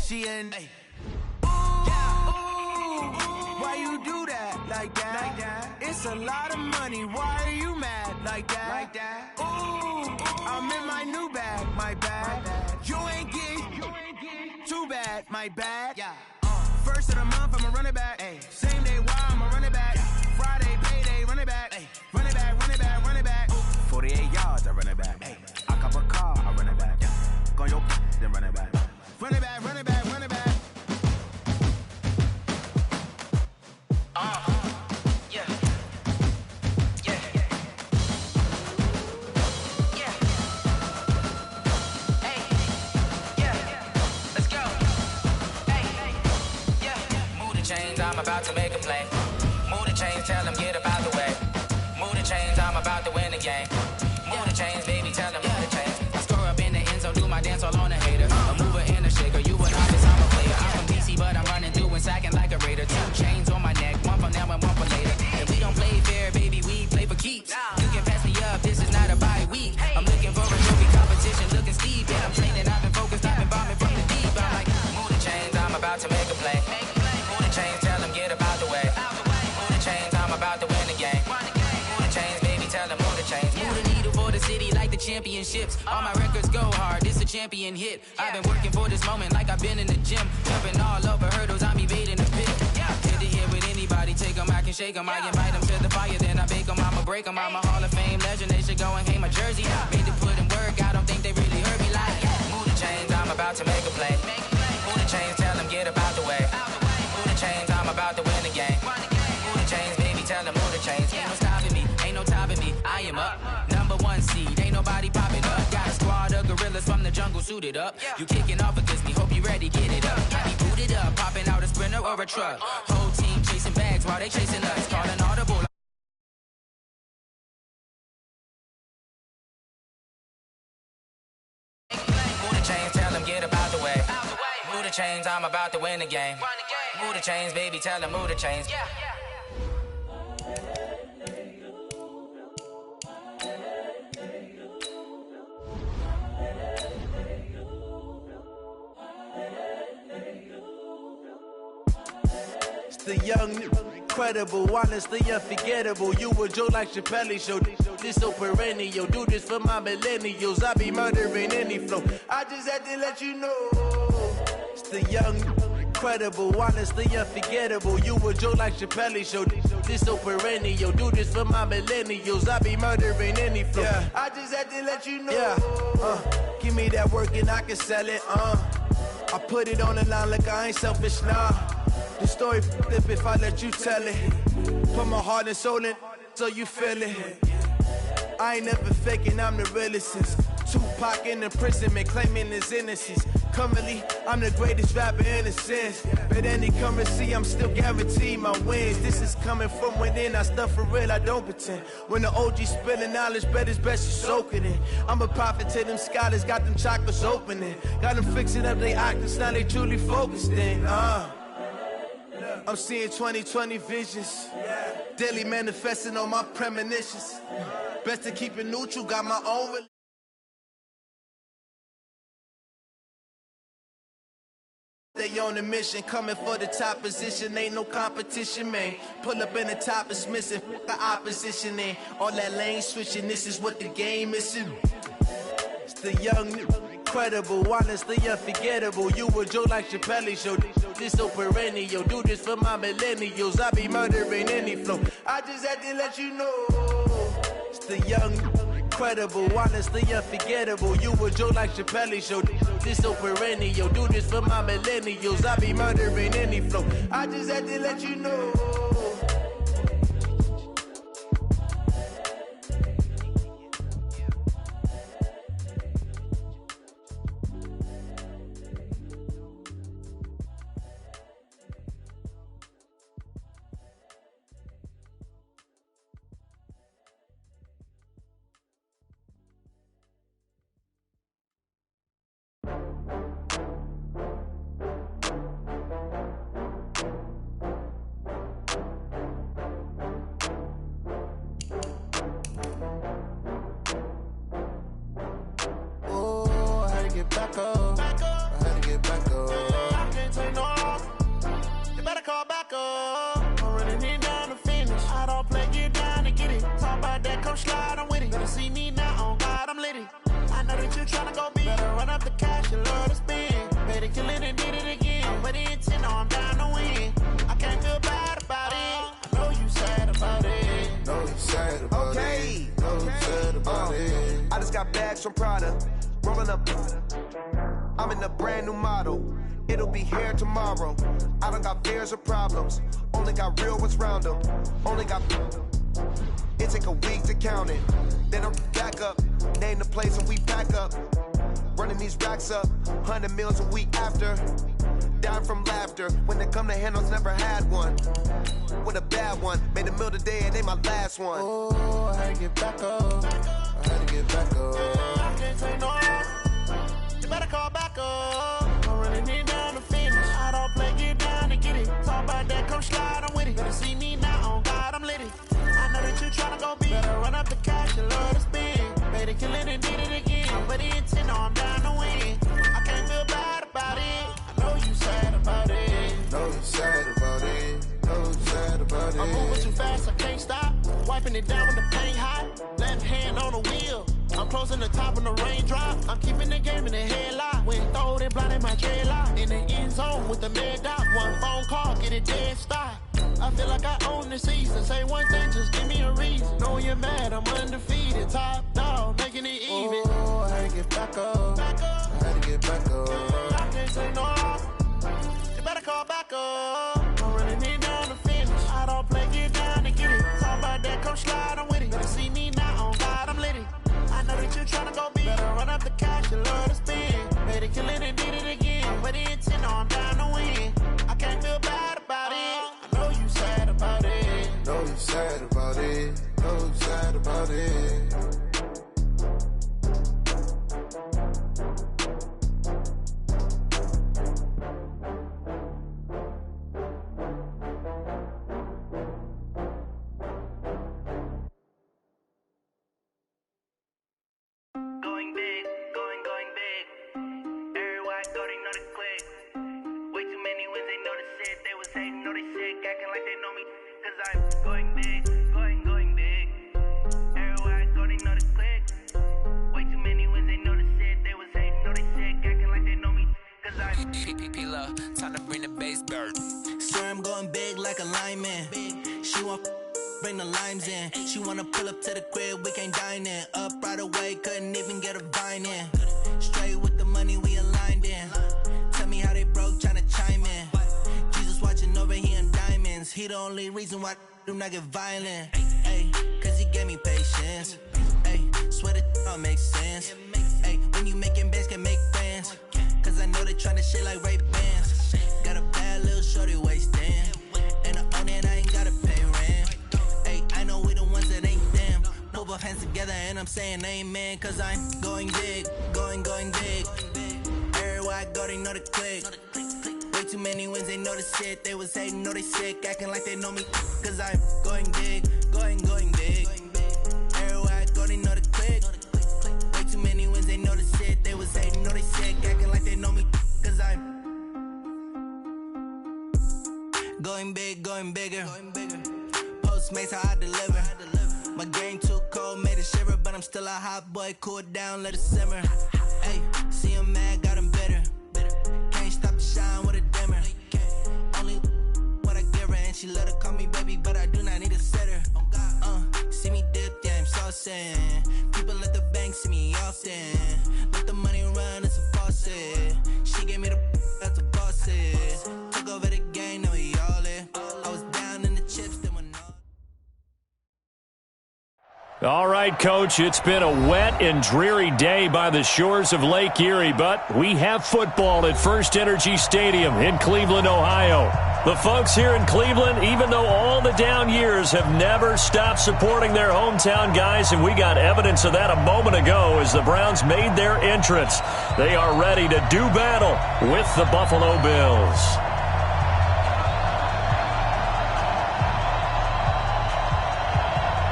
She in. Hey. Why you do that like that? It's a lot of money. Why are you mad like that? Ooh, I'm in my new bag, my bad. You ain't getting too bad, my bad. First of the month, I'ma run it back. Same day, why I'ma run it back. Friday, payday, run it back. Run it back, run it back, run it back. 48 yards, I run it back. I cop a car, I run it back. Go your then run it back. Run it back, run it back, run it back. I'm about to make a play. Move the chains, tell them get up out the way. Move the chains, I'm about to win the game. Move the chains, baby, tell them move the chains. I score up in the end zone, do my dance all on a hater. A mover and a shaker, you an office, I'm a player. I'm from DC, but I'm running through and sacking like a raider. 2 chains on my neck, one for now and one for later. And we don't play fair, baby, we play for keeps. You can pass me up, this is not a bye week. I'm looking for a trophy competition, looking steep. And I'm training, I've been focused, I've been bombing from the deep. I'm like, move the chains, I'm about to make a play. Move the chains, tell them get up out the way. Move the chains, I'm about to win the game. Move the chains, baby, tell them move the chains. Move the needle for the city like the championships. All my records go hard, this a champion hit. I've been working for this moment like I've been in the gym. Jumping all over hurdles, I'm evading the pit. Hit to hit with anybody, take them, I can shake them. I invite them to the fire, then I bake them, I'ma break them. I'm a Hall of Fame legend, they should go and hang my jersey. Made to put in work, I don't think they really heard me like. Move the chains, I'm about to make a play. Move the chains, tell them get up out the way. Move the chains, I'm about to win the game. Move the chains, baby, tell them move the chains. Ain't no stopping me, ain't no topping me. I am up, #1 seed, ain't nobody popping up. Got a squad of gorillas from the jungle suited up. You kicking off against me, hope you ready, get it up. Got me booted up, popping out a Sprinter or a truck. Whole team chasing bags while they chasing us. Calling audible. Move the chains, tell them get up out the way. Move the chains, I'm about to win the game. Move the chains, baby, tell them move the chains. It's the young, incredible, honestly unforgettable. You a joke like Chappelle show. This so perennial. Do this for my millennials. I be murdering any flow. I just had to let you know. It's the young, incredible, honestly unforgettable. You a joke like Chappelle show. This so perennial. Do this for my millennials. I be murdering any flow. I just had to let you know. Give me that work and I can sell it. I put it on the line like I ain't selfish, nah. The story flip if I let you tell it. Put my heart and soul in so you feel it. I ain't never faking, I'm the realest since Tupac in imprisonment, claiming his innocence. Currently, I'm the greatest rapper in a sense. But any currency, I'm still guaranteed my wins. This is coming from within, I stuff for real, I don't pretend. When the OG spilling knowledge, bet it's best you soak it in. I'm a prophet to them scholars, got them chakras opening. Got them fixing up they octaves, now they truly focused in. I'm seeing 2020 visions. Daily manifesting on my premonitions. Best to keep it neutral, got my own. They on a mission, coming for the top position. Ain't no competition, man. Pull up in the top is missing, the opposition in. All that lane switching, this is what the game is. It's the young, incredible, honestly unforgettable. You a joke like Chappelle show. This so perennial. Do this for my millennials. I be murdering any flow. I just had to let you know. It's the young, incredible, honestly unforgettable. You a joke like Chappelle show. This so perennial. Do this for my millennials. I be murdering any flow. I just had to let you know. run up the cash, you love to spend. Better kill it and did it again. But the intent, no, I'm down to win. I can't feel bad about it. I know you sad about it. Know you sad about it. Know you sad about it. I just got bags from Prada. Rolling up. I'm in a brand new model. It'll be here tomorrow. I don't got fears or problems. Only got real ones round them. Only got. It take a week to count it. Then I'm back up. Name the place and we pack up. Running these racks up. 100 meals a week after. Dying from laughter. When they come to handles, never had one. With a bad one. Made a meal today and they my last one. Oh, I had to get back up. I had to get back up. I can't say no. You better call back up. I'm running it down to finish. I don't play, get down to get it. Talk about that, come slide, I'm with it. Better see me now, on God, I'm lit it. I know that you tryna go big. Better run up the cash, you love to spend. Better kill it and did it again. But the intent, no, I'm down to win. I can't feel bad about it. I know you sad about it. Know you sad about it. Know you sad about it. I'm moving too fast, I can't stop. Wiping it down when the paint hot. Left hand on the wheel. I'm closing the top when the raindrop. I'm keeping the game in the headlock. When throwed and blinded my dreadlock. In the end zone with the mad dot. One phone call, get it dead stop. I feel like I own the season. Say one thing, just give me a reason. Know you're mad, I'm undefeated. Top dog, making it even. Oh, I had to get back up. I had to get back up. I can't say no. You better call back up. I'm running it down to finish. I don't play, get down to get it. Talk about that, come slide, I'm with it. Better see me now, on God, I'm lit it. I know that you tryna go big. Better run up the cash, you love to spend. Better kill it and did it again. But the intent, no, I'm down to win. I can't feel bad about it. I know you sad about it. Know you sad about it. Know you sad about it. Time to bring the bass bird. Swear I'm going big like a lineman. She want bring the limes in. She wanna pull up to the crib, we can't dine in. Up right away, couldn't even get a vine in. Straight with the money we aligned in. Tell me how they broke, tryna chime in. Jesus watching over here in diamonds. He the only reason why do not get violent. Ay, cause he gave me patience. Ay, swear that all makes sense. Ay, when you making bands can make friends. Cause I know they tryna shit like Ray Bans. Got a bad little shorty wasting. And I own it, I ain't gotta pay rent. Ay, I know we the ones that ain't them. Put both hands together and I'm saying amen. Cause I'm going big, going big. Everywhere I go, they know the click. Way too many wins, they know the shit. They was hating, know they sick, acting like they know me. Cause I'm going big, going big. Everywhere I go, they know the click. Way too many wins, they know the shit. They was hating, know they sick, acting like they know me. Cause I'm going big, going bigger. Postmates how I deliver. My game too cold, made it shiver. But I'm still a hot boy, cool it down, let it simmer. Hey, see him mad, got him bitter. Can't stop the shine with a dimmer. Only what I give her, and she let her call me baby, but I do not need a sitter. See me dip, yeah, I'm saucing. People at the bank see me often. Let the money run, it's a faucet. She gave me the that's a boss it. Took over the game, now we all in. I was down in the chips, then went All right, Coach, it's been a wet and dreary day by the shores of Lake Erie, but we have football at First Energy Stadium in Cleveland, Ohio. The folks here in Cleveland, even though all the down years, have never stopped supporting their hometown guys, and we got evidence of that a moment ago as the Browns made their entrance. They are ready to do battle with the Buffalo Bills.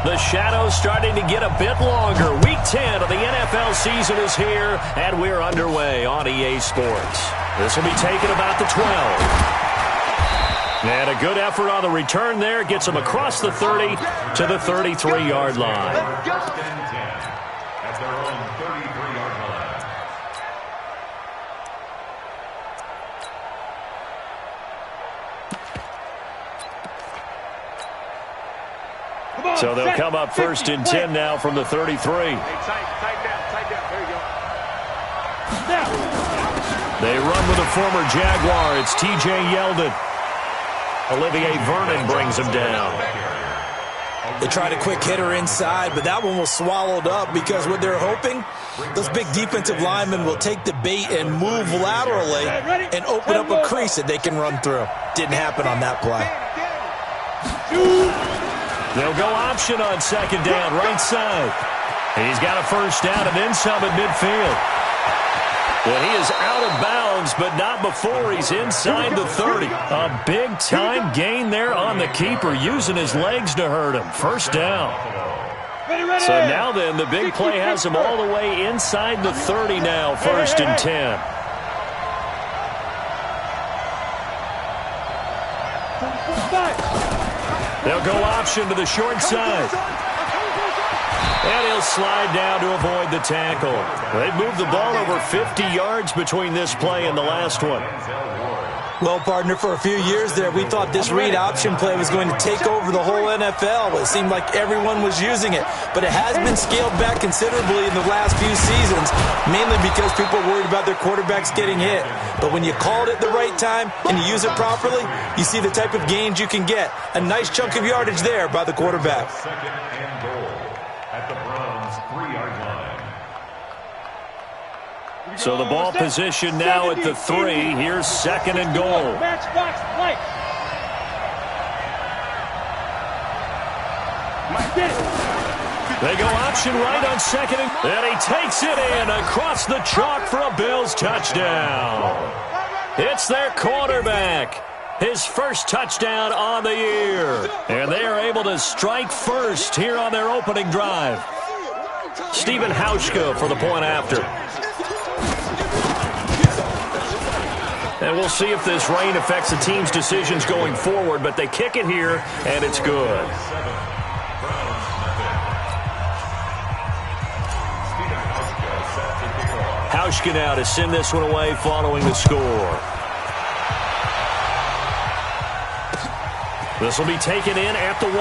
The shadow's starting to get a bit longer. Week 10 of the NFL season is here, and we're underway on EA Sports. This will be taken about the 12. And a good effort on the return there. Gets them across the 30 to the 33-yard line. At their own 33-yard line. So they'll come up first and 10 now from the 33. Tight down. There you go. They run with a former Jaguar. It's T.J. Yeldon. Olivier Vernon brings him down. They tried a quick hitter inside, but that one was swallowed up because what they're hoping, those big defensive linemen will take the bait and move laterally and open up a crease that they can run through. Didn't happen on that play. They'll go option on second down, right side. He's got a first down and then some at midfield. Well, he is out of bounds, but not before he's inside the 30. A big-time gain there on the keeper, using his legs to hurt him. First down. So now then, the big play has him all the way inside the 30 now, first and 10. They'll go option to the short side. And he'll slide down to avoid the tackle. They've moved the ball over 50 yards between this play and the last one. Well, partner, for a few years there, we thought this read option play was going to take over the whole NFL. It seemed like everyone was using it. But it has been scaled back considerably in the last few seasons, mainly because people are worried about their quarterbacks getting hit. But when you call it at the right time and you use it properly, you see the type of gains you can get. A nice chunk of yardage there by the quarterback. Second and goal at the Browns' 3-yard line. So the ball position now at the 3. Here's second and goal. Matchbox play. They go option right on second, and he takes it in across the chalk for a Bills touchdown. It's their quarterback. His first touchdown on the year. And they are able to strike first here on their opening drive. Stephen Hauschka for the point after. And we'll see if this rain affects the team's decisions going forward, but they kick it here, and it's good. Hauschka now to send this one away following the score. This will be taken in at the 1.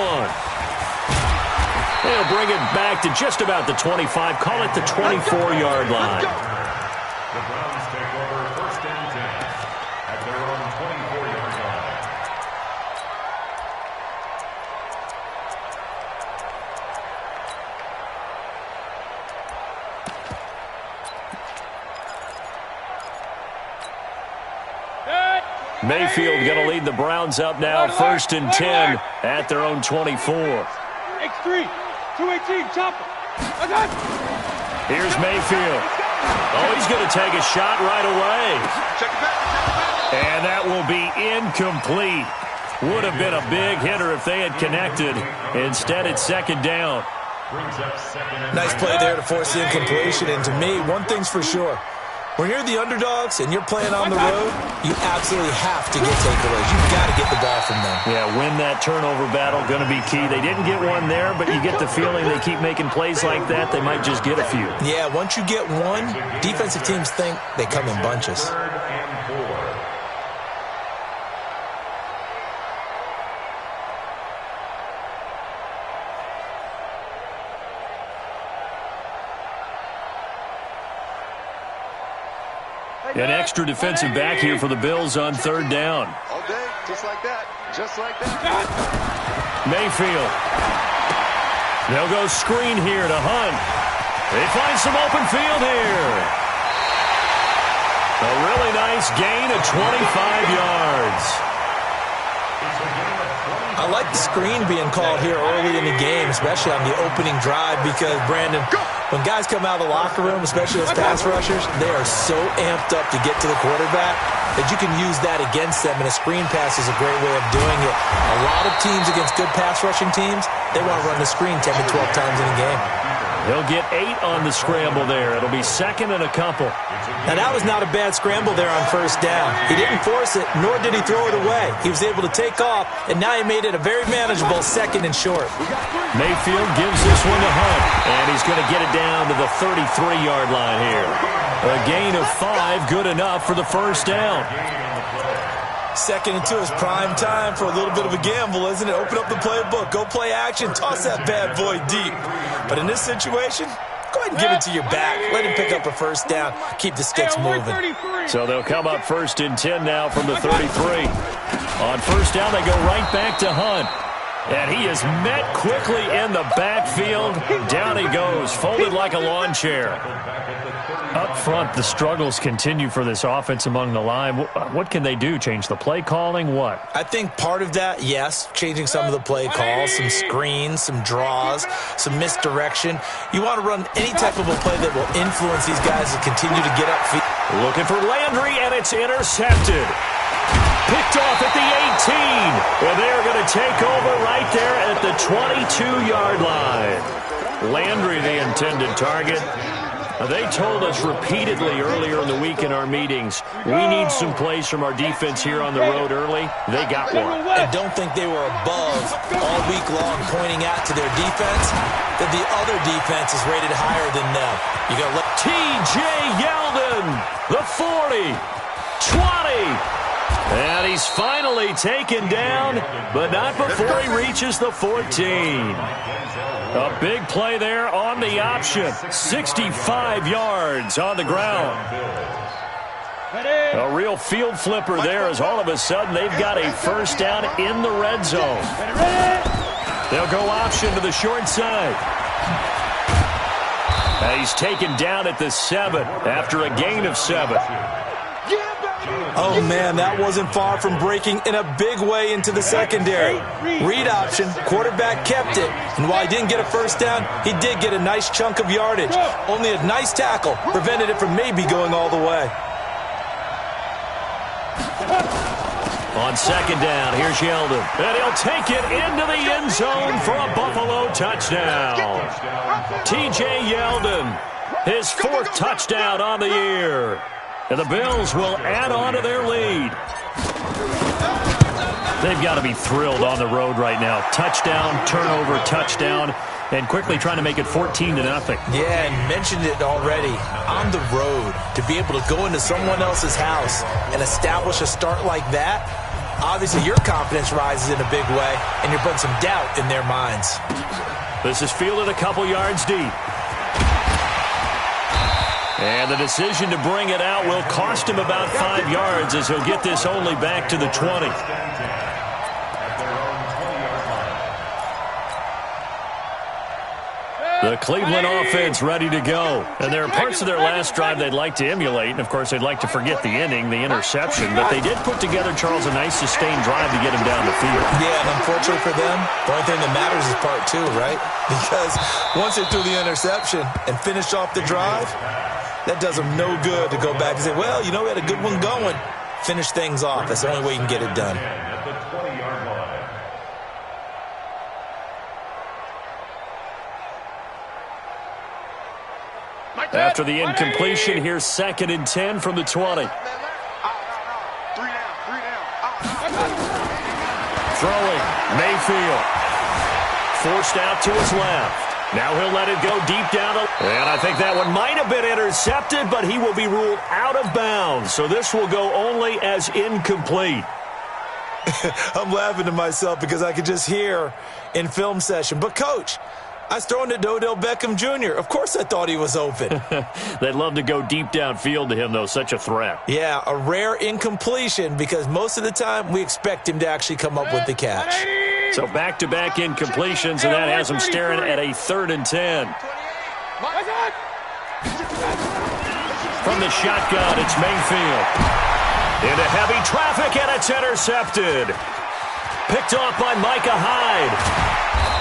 They'll bring it back to just about the 25. Call it the 24-yard line. The Browns take over first and 10 at their own 24-yard line. Mayfield going to lead the Browns up now, first and 10 at their own 24. X3, 218, chopper. Here's Mayfield. Oh, he's going to take a shot right away. And that will be incomplete. Would have been a big hitter if they had connected. Instead, it's second down. Nice play there to force the incompletion. And to me, one thing's for sure. When you're the underdogs and you're playing on the road, you absolutely have to get takeaways. You've got to get the ball from them. Yeah, win that turnover battle, going to be key. They didn't get one there, but you get the feeling they keep making plays like that, they might just get a few. Yeah, once you get one, defensive teams think they come in bunches. Third and 4. An extra defensive back here for the Bills on third down. All day, just like that. Just like that. Mayfield. They'll go screen here to Hunt. They find some open field here. A really nice gain of 25 yards. I like the screen being called here early in the game, especially on the opening drive, because, Brandon, when guys come out of the locker room, especially as pass rushers, they are so amped up to get to the quarterback that you can use that against them, and a screen pass is a great way of doing it. A lot of teams against good pass rushing teams, they want to run the screen 10 to 12 times in a game. He'll get 8 on the scramble there. It'll be second and a couple. Now, that was not a bad scramble there on first down. He didn't force it, nor did he throw it away. He was able to take off, and now he made it a very manageable second and short. Mayfield gives this one to Hunt, and he's going to get it down to the 33-yard line here. A gain of 5, good enough for the first down. Second and 2 is prime time for a little bit of a gamble, isn't it? Open up the playbook, go play action, toss that bad boy deep. But in this situation, go ahead and give it to your back. Let him pick up a first down. Keep the sticks moving. So they'll come up 1st and 10 now from the 33. On first down, they go right back to Hunt. And he is met quickly in the backfield. Down he goes, folded like a lawn chair. Up front, the struggles continue for this offense among the line. What can they do? Change the play calling? What? I think part of that, yes, changing some of the play calls, some screens, some draws, some misdirection. You want to run any type of a play that will influence these guys to continue to get upfield. Looking for Landry, and it's intercepted. Picked off at the 18. And they're going to take over right there at the 22-yard line. Landry, the intended target. They told us repeatedly earlier in the week in our meetings, we need some plays from our defense here on the road early. They got one. I don't think they were above all week long pointing out to their defense that the other defense is rated higher than them. You got T.J. Yeldon, the 40, 20. And he's finally taken down, but not before he reaches the 14. A big play there on the option. 65 yards on the ground. A real field flipper there as all of a sudden they've got a first down in the red zone. They'll go option to the short side. And he's taken down at the 7 after a gain of 7. Oh, man, that wasn't far from breaking in a big way into the secondary. Read option, quarterback kept it. And while he didn't get a first down, he did get a nice chunk of yardage. Only a nice tackle prevented it from maybe going all the way. On second down, here's Yeldon. And he'll take it into the end zone for a Buffalo touchdown. T.J. Yeldon, his 4th touchdown on the year. And the Bills will add on to their lead. They've got to be thrilled on the road right now. Touchdown, turnover, touchdown, and quickly trying to make it 14-0. Yeah, and mentioned it already. On the road, to be able to go into someone else's house and establish a start like that, obviously your confidence rises in a big way, and you're putting some doubt in their minds. This is fielded a couple yards deep. And the decision to bring it out will cost him about 5 yards as he'll get this only back to the 20. The Cleveland offense ready to go. And there are parts of their last drive they'd like to emulate. And, of course, they'd like to forget the inning, the interception. But they did put together, Charles, a nice sustained drive to get him down the field. Yeah, and unfortunately for them, the only thing that matters is part 2, right? Because once they threw the interception and finished off the drive, that does them no good to go back and say, well, you know, we had a good one going. Finish things off. That's the only way you can get it done. After the incompletion, here's 2nd and 10 from the 20. Throwing, Mayfield. Forced out to his left. Now he'll let it go deep down. And I think that one might have been intercepted, but he will be ruled out of bounds. So this will go only as incomplete. I'm laughing to myself because I could just hear in film session. But, Coach, I was throwing to Odell Beckham Jr. Of course I thought he was open. They'd love to go deep downfield to him, though. Such a threat. Yeah, a rare incompletion because most of the time we expect him to actually come up with the catch. So back-to-back incompletions, and that has him staring at a 3rd and 10. From the shotgun, it's Mayfield. Into heavy traffic, and it's intercepted. Picked off by Micah Hyde.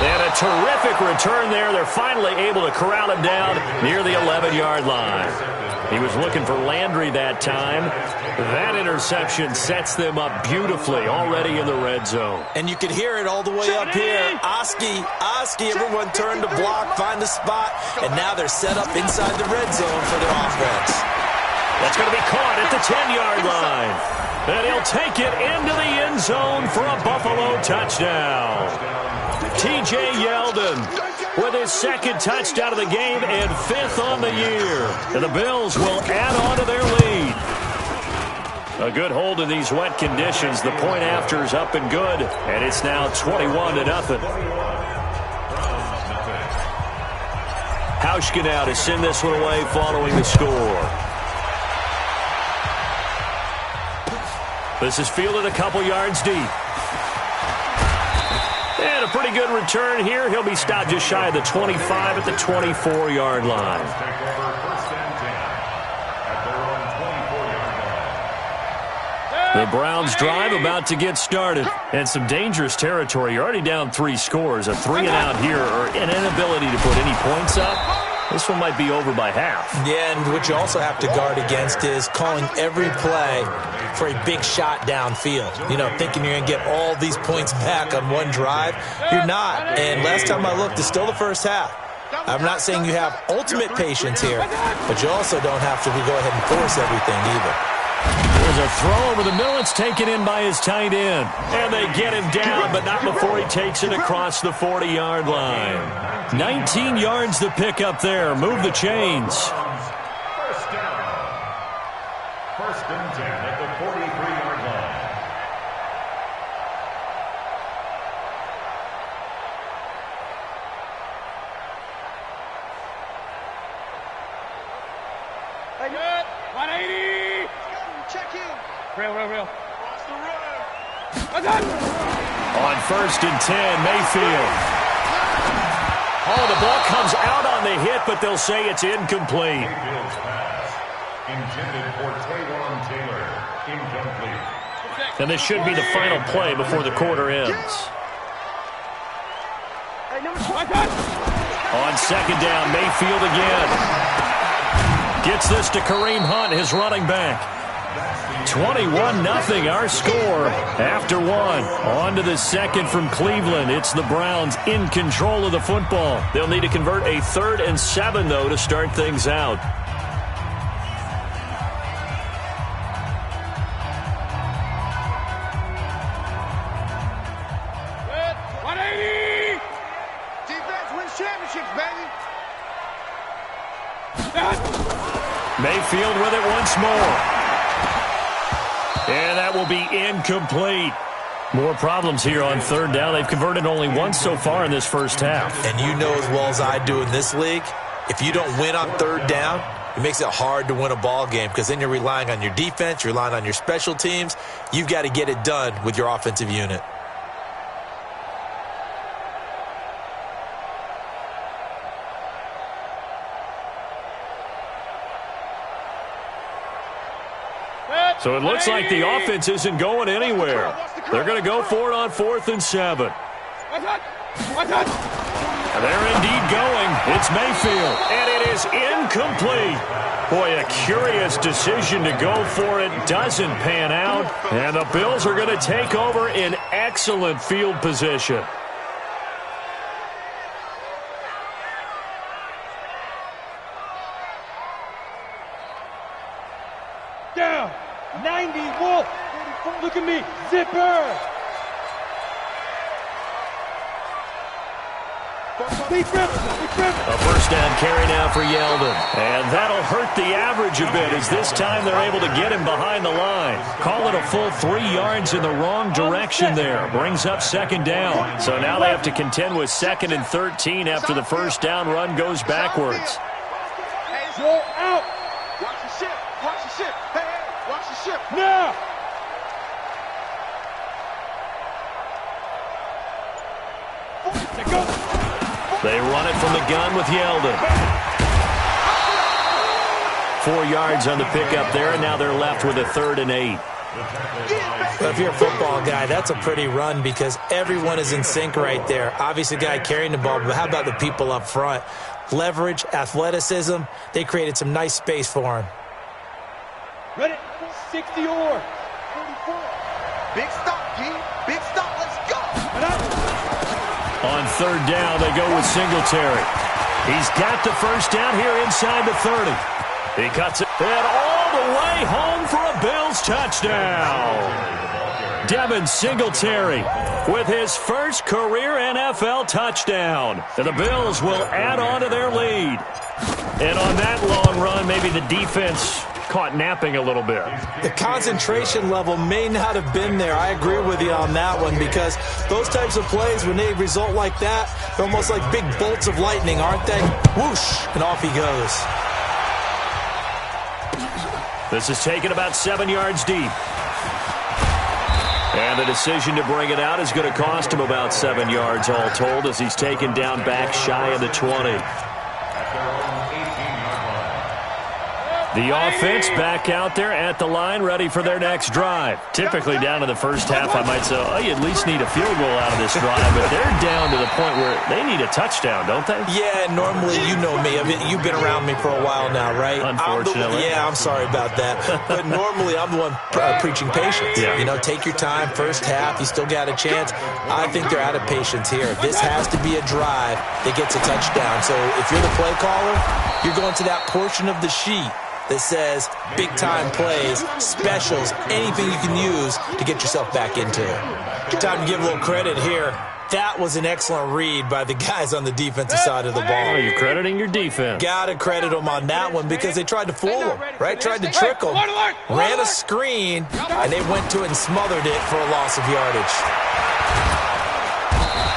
And a terrific return there. They're finally able to corral him down near the 11-yard line. He was looking for Landry that time. That interception sets them up beautifully already in the red zone. And you could hear it all the way up here. Oski, everyone turned to block, find a spot, and now they're set up inside the red zone for their offense. That's going to be caught at the 10-yard line. And he'll take it into the end zone for a Buffalo touchdown. T.J. Yeldon with his 2nd touchdown of the game and 5th on the year. And the Bills will add on to their lead. A good hold in these wet conditions. The point after is up and good, and it's now 21-0. Hauschka now to send this one away following the score. This is fielded a couple yards deep. And a pretty good return here. He'll be stopped just shy of the 25 at the 24-yard line. The Browns drive about to get started. And some dangerous territory. You're already down 3 scores. A 3-and-out here or an inability to put any points up. This one might be over by half. Yeah, and what you also have to guard against is calling every play for a big shot downfield. You know, thinking you're going to get all these points back on one drive. You're not. And last time I looked, it's still the first half. I'm not saying you have ultimate patience here, but you also don't have to go ahead and force everything either. There's a throw over the middle. It's taken in by his tight end. And they get him down, but not before he takes it across the 40-yard line. 19 yards to pick up there. Move the chains. First down. First and 10 at the 43-yard line. Good. 180. Check in. Real. Watch the run. On first and 10, Mayfield. Oh, the ball comes out on the hit, but they'll say it's incomplete. Mayfield's pass intended for Taywan Taylor. Incomplete. And this should be the final play before the quarter ends. On second down, Mayfield again. Gets this to Kareem Hunt, his running back. 21-0 our score after one. On to the second from Cleveland. It's the Browns in control of the football. They'll need to convert a 3rd and 7, though, to start things out. Good. 180. Defense wins championships, baby. Mayfield with it once more. And that will be incomplete. More problems here on third down. They've converted only once so far in this first half. And you know as well as I do in this league, if you don't win on third down, it makes it hard to win a ball game because then you're relying on your defense, you're relying on your special teams. You've got to get it done with your offensive unit. So it looks like the offense isn't going anywhere. They're going to go for it on 4th and 7. And they're indeed going. It's Mayfield. And it is incomplete. Boy, a curious decision to go for it. Doesn't pan out. And the Bills are going to take over in excellent field position. Down. 90, Wolf. Look at me. Zipper. A first down carry now for Yeldon. And that'll hurt the average a bit as this time they're able to get him behind the line. Call it a full 3 yards in the wrong direction there. Brings up second down. So now they have to contend with 2nd and 13 after the first down run goes backwards. Go out. Watch the ship. Watch the ship. Hey, watch the ship. Now. They run it from the gun with Yeldon. 4 yards on the pickup there, and now they're left with a 3rd and 8. But if you're a football guy, that's a pretty run because everyone is in sync right there. Obviously, the guy carrying the ball, but how about the people up front? Leverage, athleticism, they created some nice space for him. Ready? 60 or. 44. Big stop, G. Big stop. Let's go. On 3rd down, they go with Singletary. He's got the first down here inside the 30. He cuts it and all the way home for a Bills touchdown. Devin Singletary with his first career NFL touchdown. And the Bills will add on to their lead. And on that long run, maybe the defense caught napping a little bit. The concentration level may not have been there. I agree with you on that one, because those types of plays, when they result like that, they're almost like big bolts of lightning, aren't they? Whoosh, and off he goes. This is taken about 7 yards deep. And the decision to bring it out is going to cost him about 7 yards all told, as he's taken down back shy of the 20. The offense back out there at the line, ready for their next drive. Typically down to the first half, I might say, oh, you at least need a field goal out of this drive. But they're down to the point where they need a touchdown, don't they? Yeah, normally, you know me. I mean, you've been around me for a while now, right? Unfortunately. I'm sorry about that. But normally, I'm the one preaching patience. Yeah. You know, take your time, first half, you still got a chance. I think they're out of patience here. This has to be a drive that gets a touchdown. So if you're the play caller, you're going to that portion of the sheet that says big-time plays, specials, anything you can use to get yourself back into it. Time to give a little credit here. That was an excellent read by the guys on the defensive side of the ball. Oh, you're crediting your defense. Got to credit them on that one, because they tried to fool them, right? Tried to trick them. Ran a screen, and they went to it and smothered it for a loss of yardage.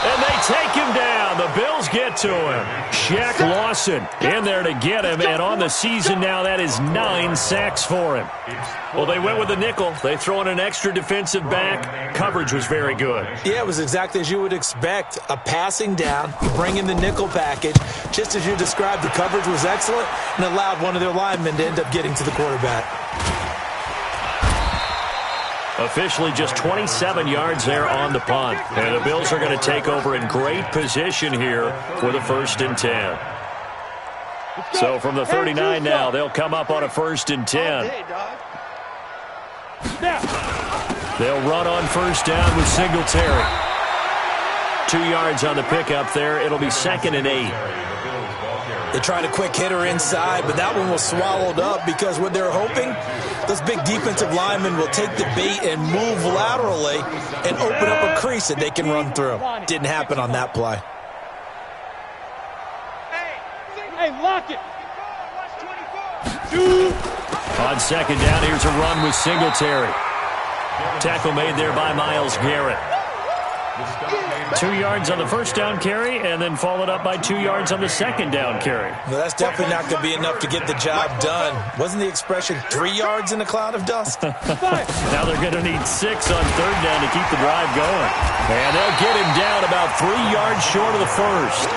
And they take him down. The Bills get to him. Shaq Lawson in there to get him. And on the season now, that is 9 sacks for him. Well, they went with the nickel. They throw in an extra defensive back. Coverage was very good. Yeah, it was exactly as you would expect. A passing down, you bring in the nickel package. Just as you described, the coverage was excellent and allowed one of their linemen to end up getting to the quarterback. Officially just 27 yards there on the punt. And the Bills are going to take over in great position here for the 1st and 10. So from the 39 now, they'll come up on a 1st and 10. They'll run on 1st down with Singletary. 2 yards on the pickup there. It'll be 2nd and 8. They tried a quick hitter inside, but that one was swallowed up, because what they're hoping, those big defensive linemen will take the bait and move laterally and open up a crease that they can run through. Didn't happen on that play. Hey, lock it. On 2nd down, here's a run with Singletary. Tackle made there by Myles Garrett. 2 yards on the 1st down carry, and then followed up by 2 yards on the 2nd down carry. Well, that's definitely not going to be enough to get the job done. Wasn't the expression 3 yards in a cloud of dust? Now they're going to need 6 on 3rd down to keep the drive going. And they'll get him down about 3 yards short of the 1st.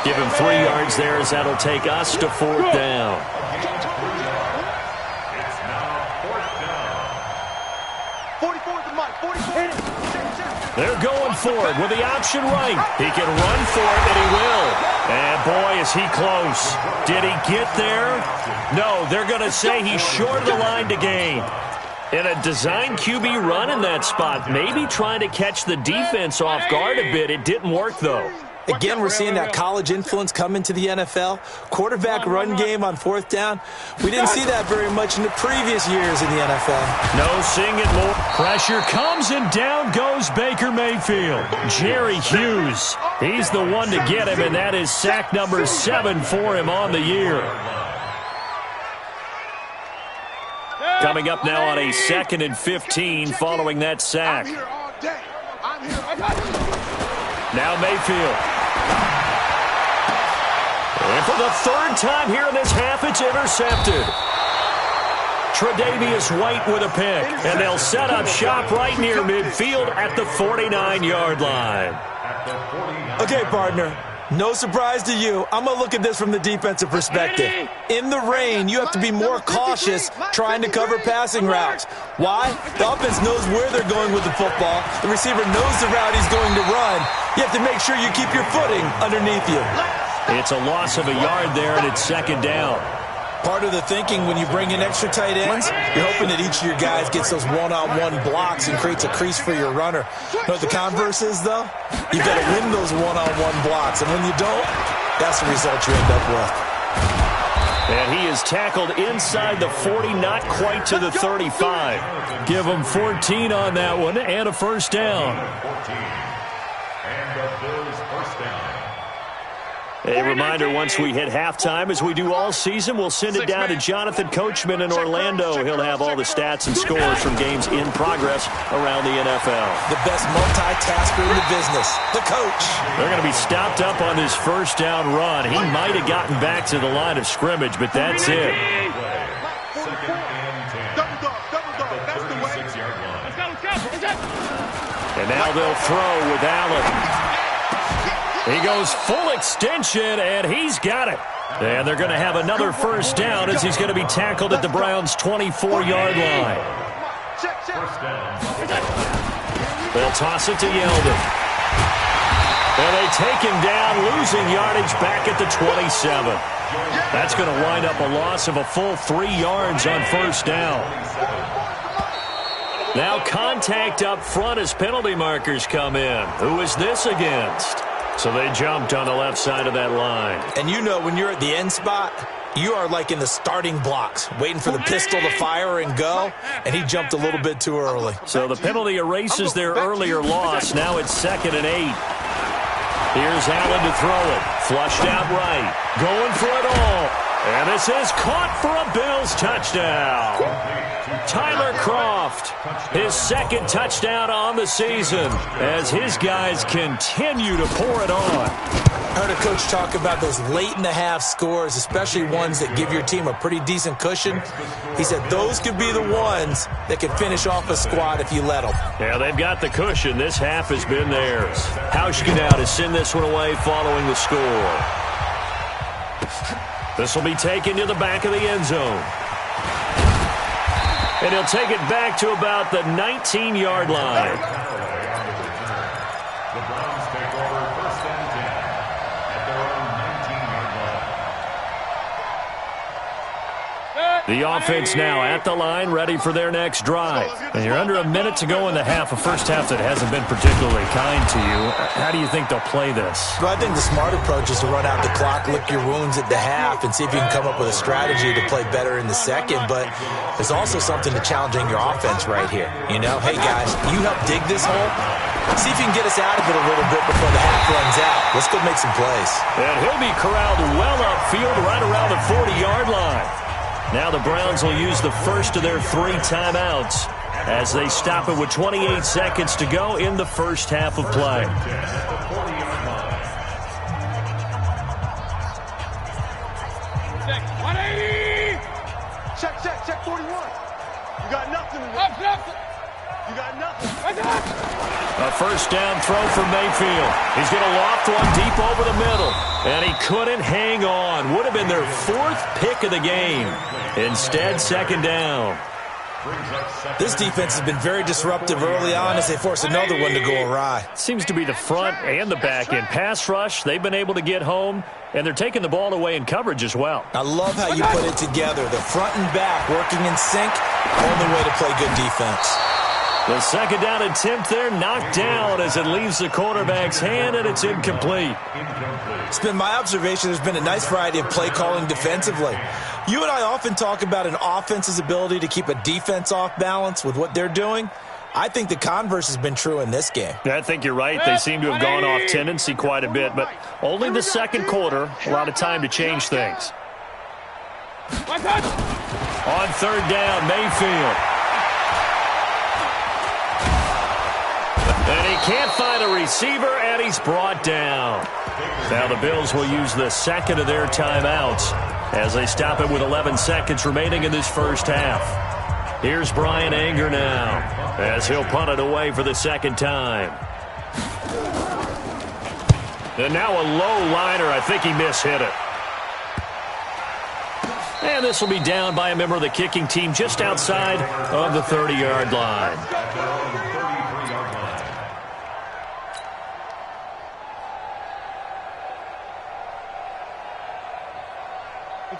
Give him 3 yards there, as that'll take us to 4th down. It's now 4th down. 44 to Mike. 44. They're going forward with the option right. He can run for it, and he will. And, boy, is he close. Did he get there? No, they're going to say he's short of the line to gain. And a design QB run in that spot, maybe trying to catch the defense off guard a bit. It didn't work, though. Again, we're seeing that college influence come into the NFL. Quarterback run game on 4th down. We didn't see that very much in the previous years in the NFL. No seeing it more. Pressure comes, and down goes Baker Mayfield. Jerry Hughes, he's the one to get him, and that is sack number 7 for him on the year. Coming up now on a 2nd and 15 following that sack. Now Mayfield. And for the 3rd time here in this half, it's intercepted. Tre'Davious White with a pick. And they'll set up shop right near midfield at the 49-yard line. Okay, partner. No surprise to you. I'm going to look at this from the defensive perspective. In the rain, you have to be more cautious trying to cover passing routes. Why? The offense knows where they're going with the football. The receiver knows the route he's going to run. You have to make sure you keep your footing underneath you. It's a loss of a yard there, and it's 2nd down. Part of the thinking when you bring in extra tight ends, you're hoping that each of your guys gets those one-on-one blocks and creates a crease for your runner. You know what the converse is, though? You've got to win those one-on-one blocks, and when you don't, that's the result you end up with. And he is tackled inside the 40, not quite to the 35. Give him 14 on that one, and a 1st down. And the Bills' 1st down. A reminder, once we hit halftime, as we do all season, we'll send it down to Jonathan Coachman in Orlando. He'll have all the stats and scores from games in progress around the NFL. The best multitasker in the business, the coach. They're going to be stopped up on this first down run. He might have gotten back to the line of scrimmage, but that's it. And now they'll throw with Allen. He goes full extension, and he's got it. And they're going to have another first down as he's going to be tackled at the Browns' 24-yard line. They'll toss it to Yeldon. And they take him down, losing yardage back at the 27. That's going to wind up a loss of a full 3 yards on first down. Now contact up front as penalty markers come in. Who is this against? So they jumped on the left side of that line. And you know when you're at the end spot, you are like in the starting blocks, waiting for the pistol to fire and go, and he jumped a little bit too early. So the penalty erases their earlier loss. Now it's 2nd and 8. Here's Allen to throw it. Flushed out right. Going for it all. And this is caught for a Bills touchdown. Tyler Kroft, his 2nd touchdown on the season as his guys continue to pour it on. I heard a coach talk about those late-in-the-half scores, especially ones that give your team a pretty decent cushion. He said those could be the ones that can finish off a squad if you let them. Yeah, they've got the cushion. This half has been theirs. Hauschka now to send this one away following the score. This will be taken to the back of the end zone. And he'll take it back to about the 19-yard line. The Browns take over 1st and 10 at their own 19-yard line. The offense now at the line, ready for their next drive. And you're under a minute to go in the half, a first half that hasn't been particularly kind to you. How do you think they'll play this? Well, I think the smart approach is to run out the clock, lick your wounds at the half, and see if you can come up with a strategy to play better in the second. But there's also something to challenging your offense right here. You know, hey, guys, you help dig this hole. See if you can get us out of it a little bit before the half runs out. Let's go make some plays. And he'll be corralled well upfield right around the 40-yard line. Now the Browns will use the first of their 3 timeouts as they stop it with 28 seconds to go in the first half of play. Check 41. You got nothing. You got nothing. A first down throw for Mayfield. He's going to loft one deep over the middle. And he couldn't hang on. Would have been their 4th pick of the game. Instead, 2nd down. This defense has been very disruptive early on as they force another one to go awry. Seems to be the front and the back end. Pass rush, they've been able to get home, and they're taking the ball away in coverage as well. I love how you put it together. The front and back working in sync, only way to play good defense. The 2nd down attempt there knocked down as it leaves the quarterback's hand, and it's incomplete. It's been my observation there's been a nice variety of play calling defensively. You and I often talk about an offense's ability to keep a defense off balance with what they're doing. I think the converse has been true in this game. I think you're right. They seem to have gone off tendency quite a bit, but only the 2nd quarter, a lot of time to change things. On 3rd down, Mayfield. And he can't find a receiver, and he's brought down. Now the Bills will use the 2nd of their timeouts as they stop it with 11 seconds remaining in this first half. Here's Brian Anger now as he'll punt it away for the 2nd time. And now a low liner. I think he mishit it. And this will be down by a member of the kicking team just outside of the 30-yard line.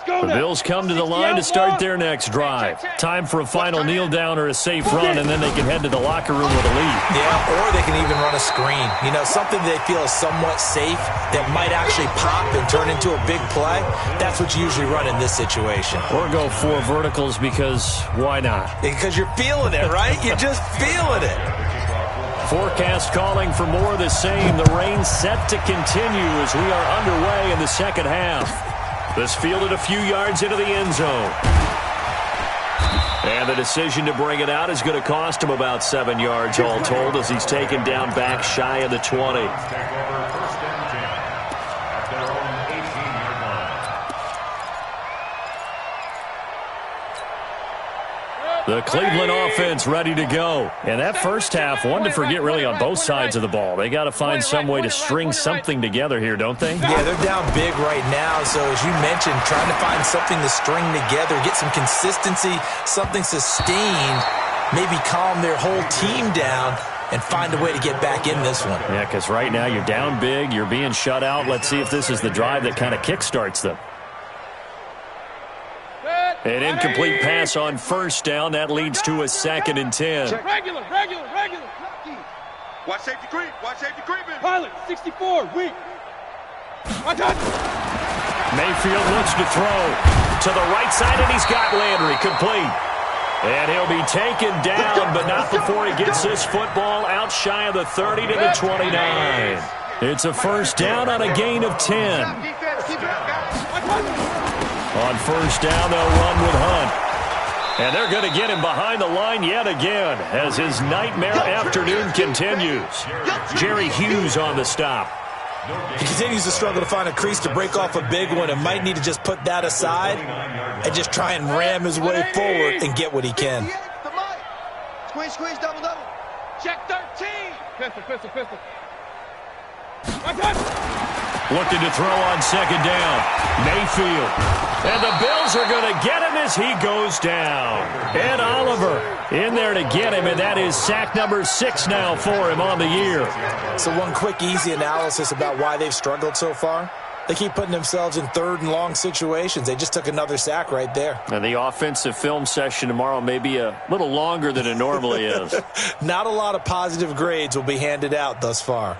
The Bills come to the line to start their next drive. Time for a final kneel down or a safe run, and then they can head to the locker room with a lead. Yeah, or they can even run a screen. You know, something they feel is somewhat safe that might actually pop and turn into a big play. That's what you usually run in this situation. Or go 4 verticals because why not? Because you're feeling it, right? You're just feeling it. forecast calling for more of the same. The rain set to continue as we are underway in the second half. This fielded a few yards into the end zone. And the decision to bring it out is going to cost him about 7 yards all told as he's taken down back shy of the 20. The Cleveland offense ready to go. And that first half, one to forget really on both sides of the ball. They got to find some way to string something together here, don't they? Yeah, they're down big right now. So as you mentioned, trying to find something to string together, get some consistency, something sustained, maybe calm their whole team down and find a way to get back in this one. Yeah, because right now you're down big, you're being shut out. Let's see if this is the drive that kind of kickstarts them. An incomplete pass on first down. That leads to a 2nd and 10. Regular. Watch safety creep. Watch safety creeping. Pilot, 64, weak. Mayfield looks to throw to the right side, and he's got Landry complete. And he'll be taken down, but not before he gets this football out shy of the 30 to the 29. It's a first down on a gain of 10. On first down, they'll run with Hunt. And they're going to get him behind the line yet again as his nightmare afternoon continues. Jerry Hughes on the stop. He continues to struggle to find a crease to break off a big one and might need to just put that aside and just try and ram his way forward and get what he can. Squeeze, double. Check 13. Pistol. Looking to throw on second down. Mayfield. And the Bills are going to get him as he goes down. Ed Oliver in there to get him, and that is sack number 6 now for him on the year. So one quick, easy analysis about why they've struggled so far. They keep putting themselves in 3rd and long situations. They just took another sack right there. And the offensive film session tomorrow may be a little longer than it normally is. Not a lot of positive grades will be handed out thus far.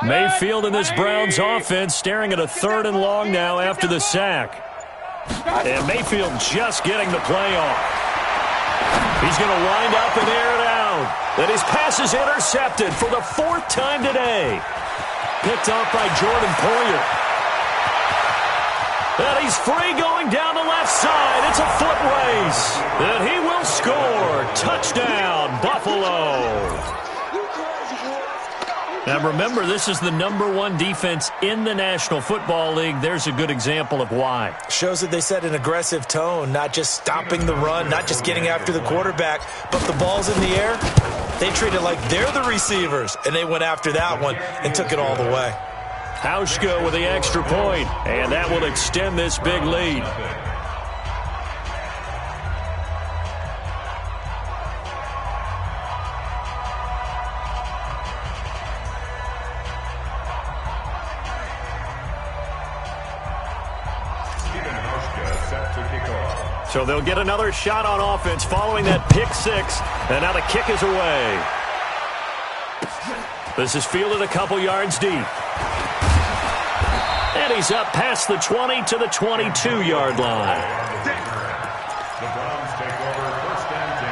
Mayfield in this Browns offense staring at a 3rd and long now after the sack. And Mayfield just getting the play off. He's going to wind up and air it out. And his pass is intercepted for the 4th time today. Picked off by Jordan Poyer. And he's free going down the left side. It's a foot race. And he will score. Touchdown, Buffalo. Now remember, this is the #1 defense in the National Football League. There's a good example of why. Shows that they set an aggressive tone, not just stopping the run, not just getting after the quarterback, but the ball's in the air. They treat it like they're the receivers, and they went after that one and took it all the way. Hauschka with the extra point, and that will extend this big lead. So they'll get another shot on offense following that pick 6. And now the kick is away. This is fielded a couple yards deep. And he's up past the 20 to the 22-yard line. The Browns take over 1st and 10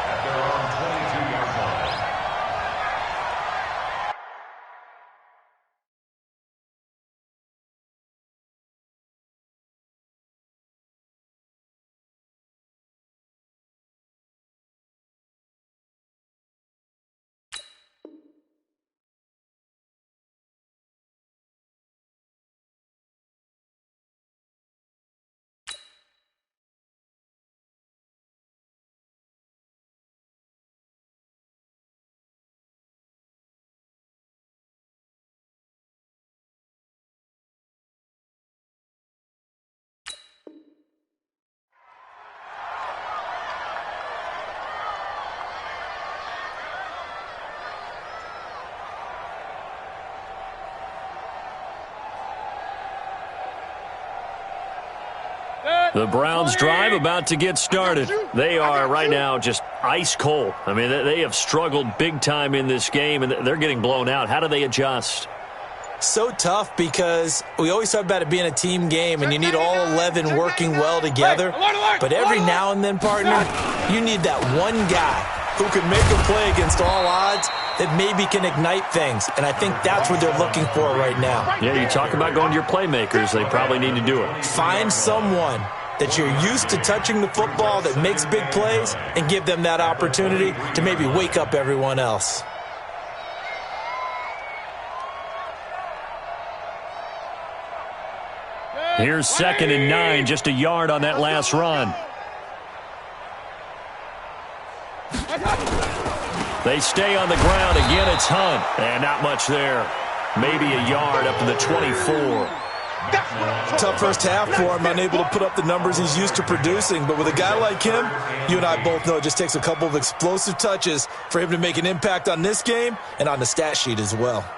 at their own 22-yard line. The Browns drive about to get started. They are right now just ice cold. I mean, they have struggled big time in this game, and they're getting blown out. How do they adjust? So tough because we always talk about it being a team game and you need all 11 working well together. But every now and then, partner, you need that one guy who can make a play against all odds that maybe can ignite things. And I think that's what they're looking for right now. Yeah, you talk about going to your playmakers. They probably need to do it. Find someone that you're used to touching the football that makes big plays and give them that opportunity to maybe wake up everyone else. Here's 2nd and 9, just a yard on that last run. They stay on the ground. Again, it's Hunt. And not much there. Maybe a yard up to the 24. Tough first half for him, unable to put up the numbers he's used to producing. But with a guy like him, you and I both know it just takes a couple of explosive touches for him to make an impact on this game and on the stat sheet as well.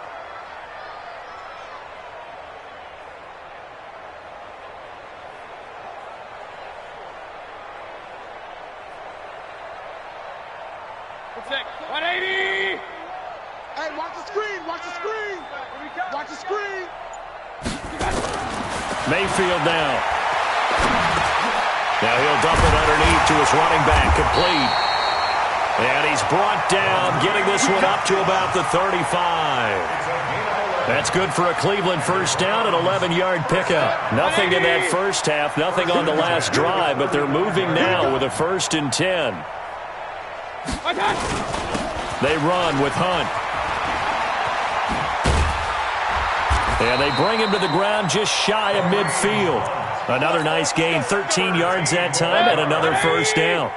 Mayfield now. Now he'll dump it underneath to his running back, complete. And he's brought down, getting this one up to about the 35. That's good for a Cleveland first down, an 11-yard pickup. Nothing in that first half, nothing on the last drive, but they're moving now with a 1st and 10. They run with Hunt. And they bring him to the ground just shy of midfield. Another nice gain, 13 yards that time, and another first down.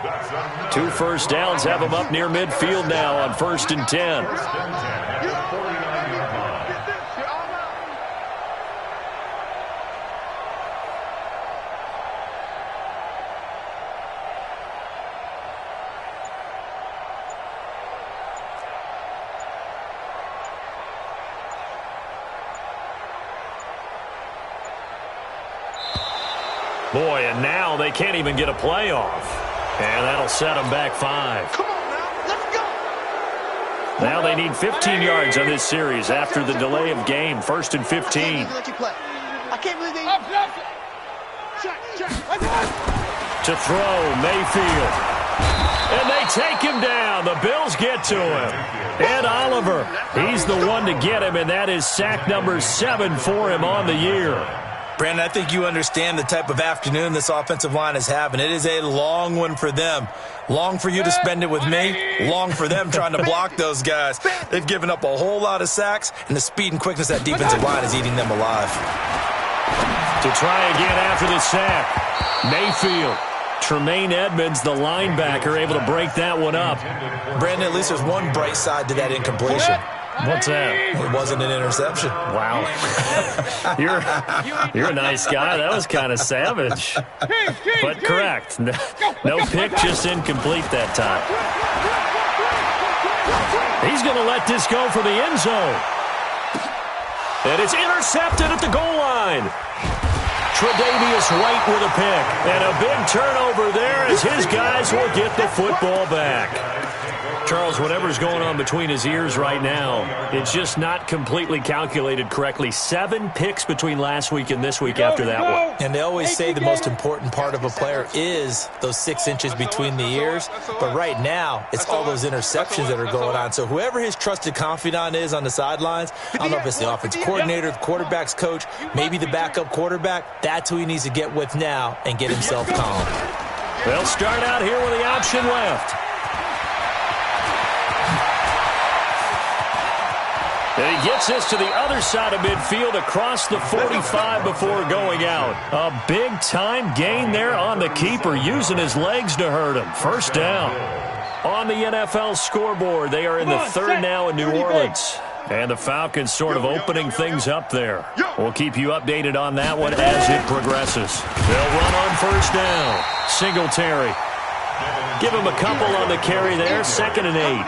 2 first downs have him up near midfield now on 1st and 10. Boy, and now they can't even get a play off. And that'll set them back 5. Come on now, let's go. Now they need 15 yards on this series after the delay of game. 1st and 15. I can't believe they... To throw, Mayfield. And they take him down. The Bills get to him. Ed Oliver, he's the one to get him, and that is sack number 7 for him on the year. Brandon, I think you understand the type of afternoon this offensive line is having. It is a long one for them. Long for you to spend it with me. Long for them trying to block those guys. They've given up a whole lot of sacks, and the speed and quickness of that defensive line is eating them alive. To try again after the sack, Mayfield. Tremaine Edmonds, the linebacker, able to break that one up. Brandon, at least there's one bright side to that incompletion. What's that? It wasn't an interception. Wow. You're a nice guy. That was kind of savage. But correct. No pick, just incomplete that time. He's going to let this go for the end zone. And it's intercepted at the goal line. Tre'Davious White with a pick. And a big turnover there as his guys will get the football back. Charles, whatever's going on between his ears right now, it's just not completely calculated correctly. 7 picks between last week and this week after that one. And they always say the most important part of a player is those 6 inches between the ears. But right now, it's all those interceptions that are going on. So whoever his trusted confidant is on the sidelines, I don't know if it's the offensive coordinator, the quarterback's coach, maybe the backup quarterback, that's who he needs to get with now and get himself calm. They'll start out here with the option left. And he gets this to the other side of midfield across the 45 before going out. A big-time gain there on the keeper, using his legs to hurt him. First down. On the NFL scoreboard, they are in the 3rd now in New Orleans. And the Falcons sort of opening things up there. We'll keep you updated on that one as it progresses. They'll run on first down. Singletary. Give him a couple on the carry there. 2nd and 8.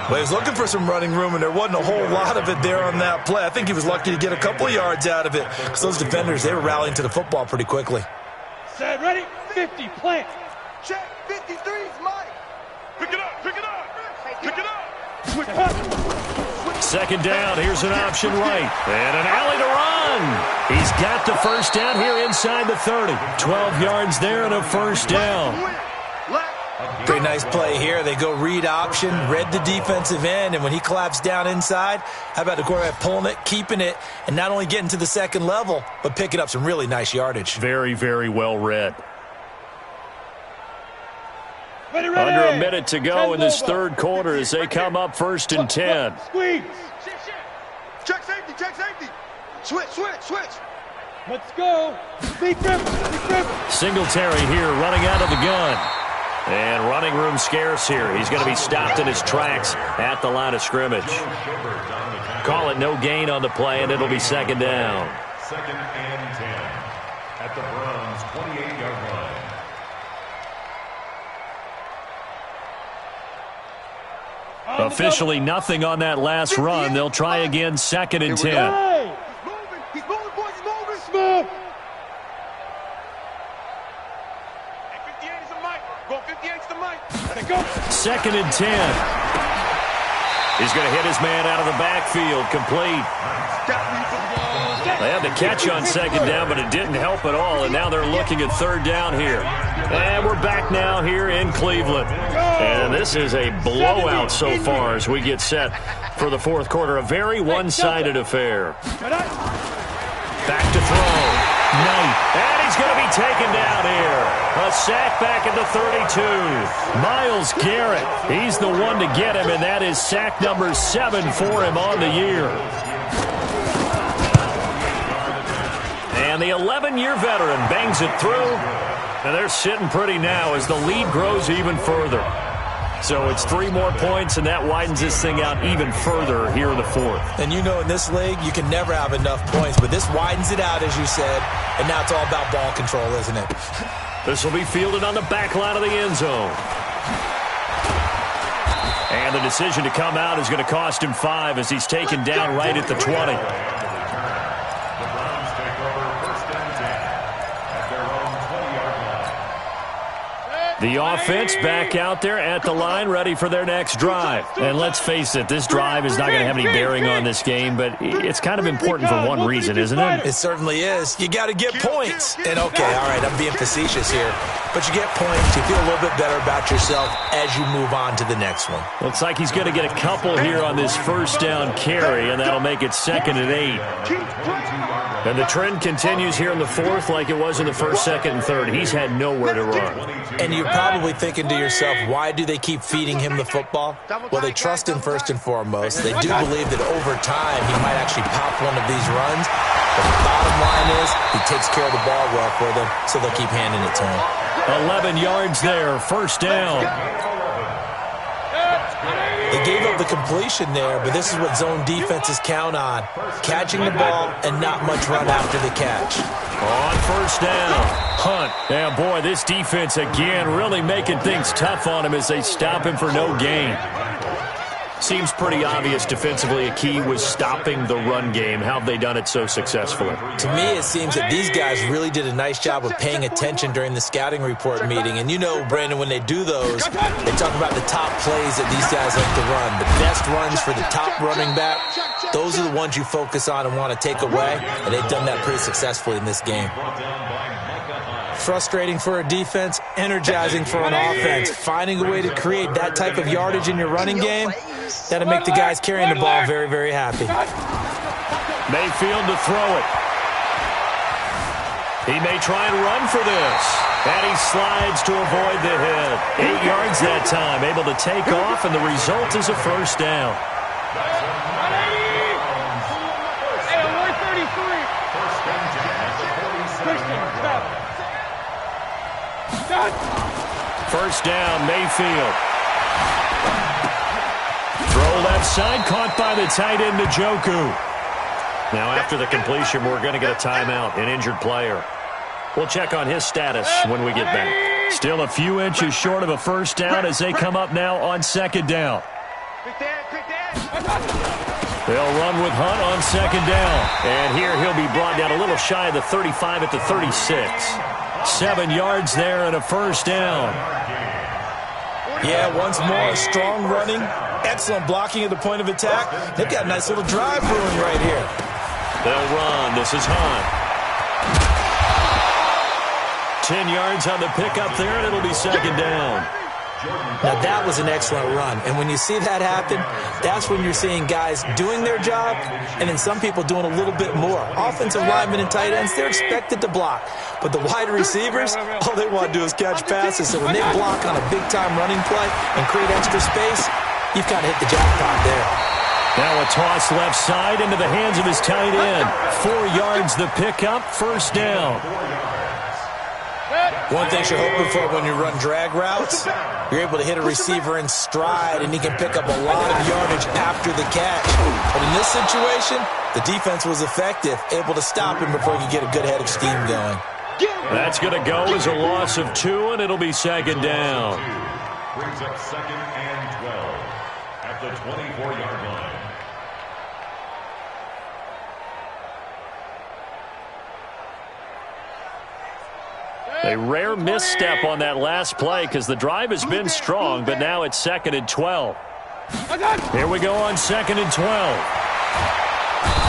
Well, he was looking for some running room, and there wasn't a whole lot of it there on that play. I think he was lucky to get a couple of yards out of it because those defenders, they were rallying to the football pretty quickly. Set, ready, 50, plant. Check, 53's Mike. Pick it up, pick it up, pick it up. Switch, second down. Here's an option right. And an alley to run. He's got the first down here inside the 30. 12 yards there and a first down. Pretty nice play here. They go read option, read the defensive end, and when he collapsed down inside, how about the quarterback pulling it, keeping it, and not only getting to the second level, but picking up some really nice yardage. Very, very well read. Ready. Under a minute to go in this third quarter as they come up 1st and 10. Squeeze. Check safety. Switch. Let's go. Big grip. Singletary here running out of the gun. And running room scarce here. He's going to be stopped in his tracks at the line of scrimmage. Call it no gain on the play, and it'll be second down. 2nd and 10 at the Browns' 28-yard line. Officially nothing on that last run. They'll try again 2nd and 10. He's moving, boys. He's moving. Smooth. Go 58's the mic. Go. 2nd and 10. He's going to hit his man out of the backfield. Complete. They had the catch on second down, but it didn't help at all, and now they're looking at third down here. And we're back now here in Cleveland. And this is a blowout so far as we get set for the fourth quarter. A very one-sided affair. Back to throw. Knight. And he's going to be taken down here. A sack back at the 32. Miles Garrett. He's the one to get him, and that is sack number 7 for him on the year. And the 11-year veteran bangs it through. And they're sitting pretty now as the lead grows even further. So it's 3 more points, and that widens this thing out even further here in the fourth. And you know in this league, you can never have enough points, but this widens it out, as you said, and now it's all about ball control, isn't it? This will be fielded on the back line of the end zone. And the decision to come out is going to cost him 5 as he's taken down right at the 20. The offense back out there at the line, ready for their next drive. And let's face it, this drive is not going to have any bearing on this game, but it's kind of important for one reason, isn't it? It certainly is. You got to get points. And okay, all right, I'm being facetious here, but you get points, you feel a little bit better about yourself as you move on to the next one. Looks like he's going to get a couple here on this first down carry, and that'll make it 2nd and 8. And the trend continues here in the fourth like it was in the first, second, and third. He's had nowhere to run. And you're probably thinking to yourself, why do they keep feeding him the football? Well, they trust him first and foremost. They do believe that over time he might actually pop one of these runs. But the bottom line is he takes care of the ball well for them, so they'll keep handing it to him. 11 yards there, first down. They gave up the completion there, but this is what zone defenses count on. Catching the ball and not much run after the catch. On first down, Hunt. Yeah, boy, this defense again really making things tough on him as they stop him for no gain. Seems pretty obvious defensively a key was stopping the run game. How have they done it so successfully? To me, it seems that these guys really did a nice job of paying attention during the scouting report meeting. And you know, Brandon, when they do those, they talk about the top plays that these guys like to run. The best runs for the top running back, those are the ones you focus on and want to take away. And they've done that pretty successfully in this game. Frustrating for a defense, energizing for an offense. Finding a way to create that type of yardage in your running game, that'll make the guys carrying the ball very, very happy. Mayfield to throw it. He may try and run for this. And he slides to avoid the hit. 8 yards that time, able to take off, and the result is a first down. First down, Mayfield. Throw left side, caught by the tight end, Njoku. Now, after the completion, we're going to get a timeout, an injured player. We'll check on his status when we get back. Still a few inches short of a first down as they come up now on second down. They'll run with Hunt on second down. And here he'll be brought down a little shy of the 35 at the 36. 7 yards there and a first down. Yeah, once more, strong running, Excellent blocking at the point of attack. They've got a nice little drive brewing right here. They'll run. This is Hunt. 10 yards on the pickup there, and it'll be second down. Now, that was an excellent run. And when you see that happen, that's when you're seeing guys doing their job and then some people doing a little bit more. Offensive linemen and tight ends, they're expected to block. But the wide receivers, all they want to do is catch passes. So when they block on a big-time running play and create extra space, you've kind of hit the jackpot there. Now a toss left side into the hands of his tight end. 4 yards the pickup, first down. One thing you're hoping for when you run drag routes, you're able to hit a receiver in stride, and he can pick up a lot of yardage after the catch. But in this situation, the defense was effective, able to stop him before he could get a good head of steam going. That's going to go as a loss of 2, and it'll be second down. Brings up second and 12 at the 24-yard line. A rare misstep on that last play because the drive has been strong, but now it's second and 12. Here we go on second and 12.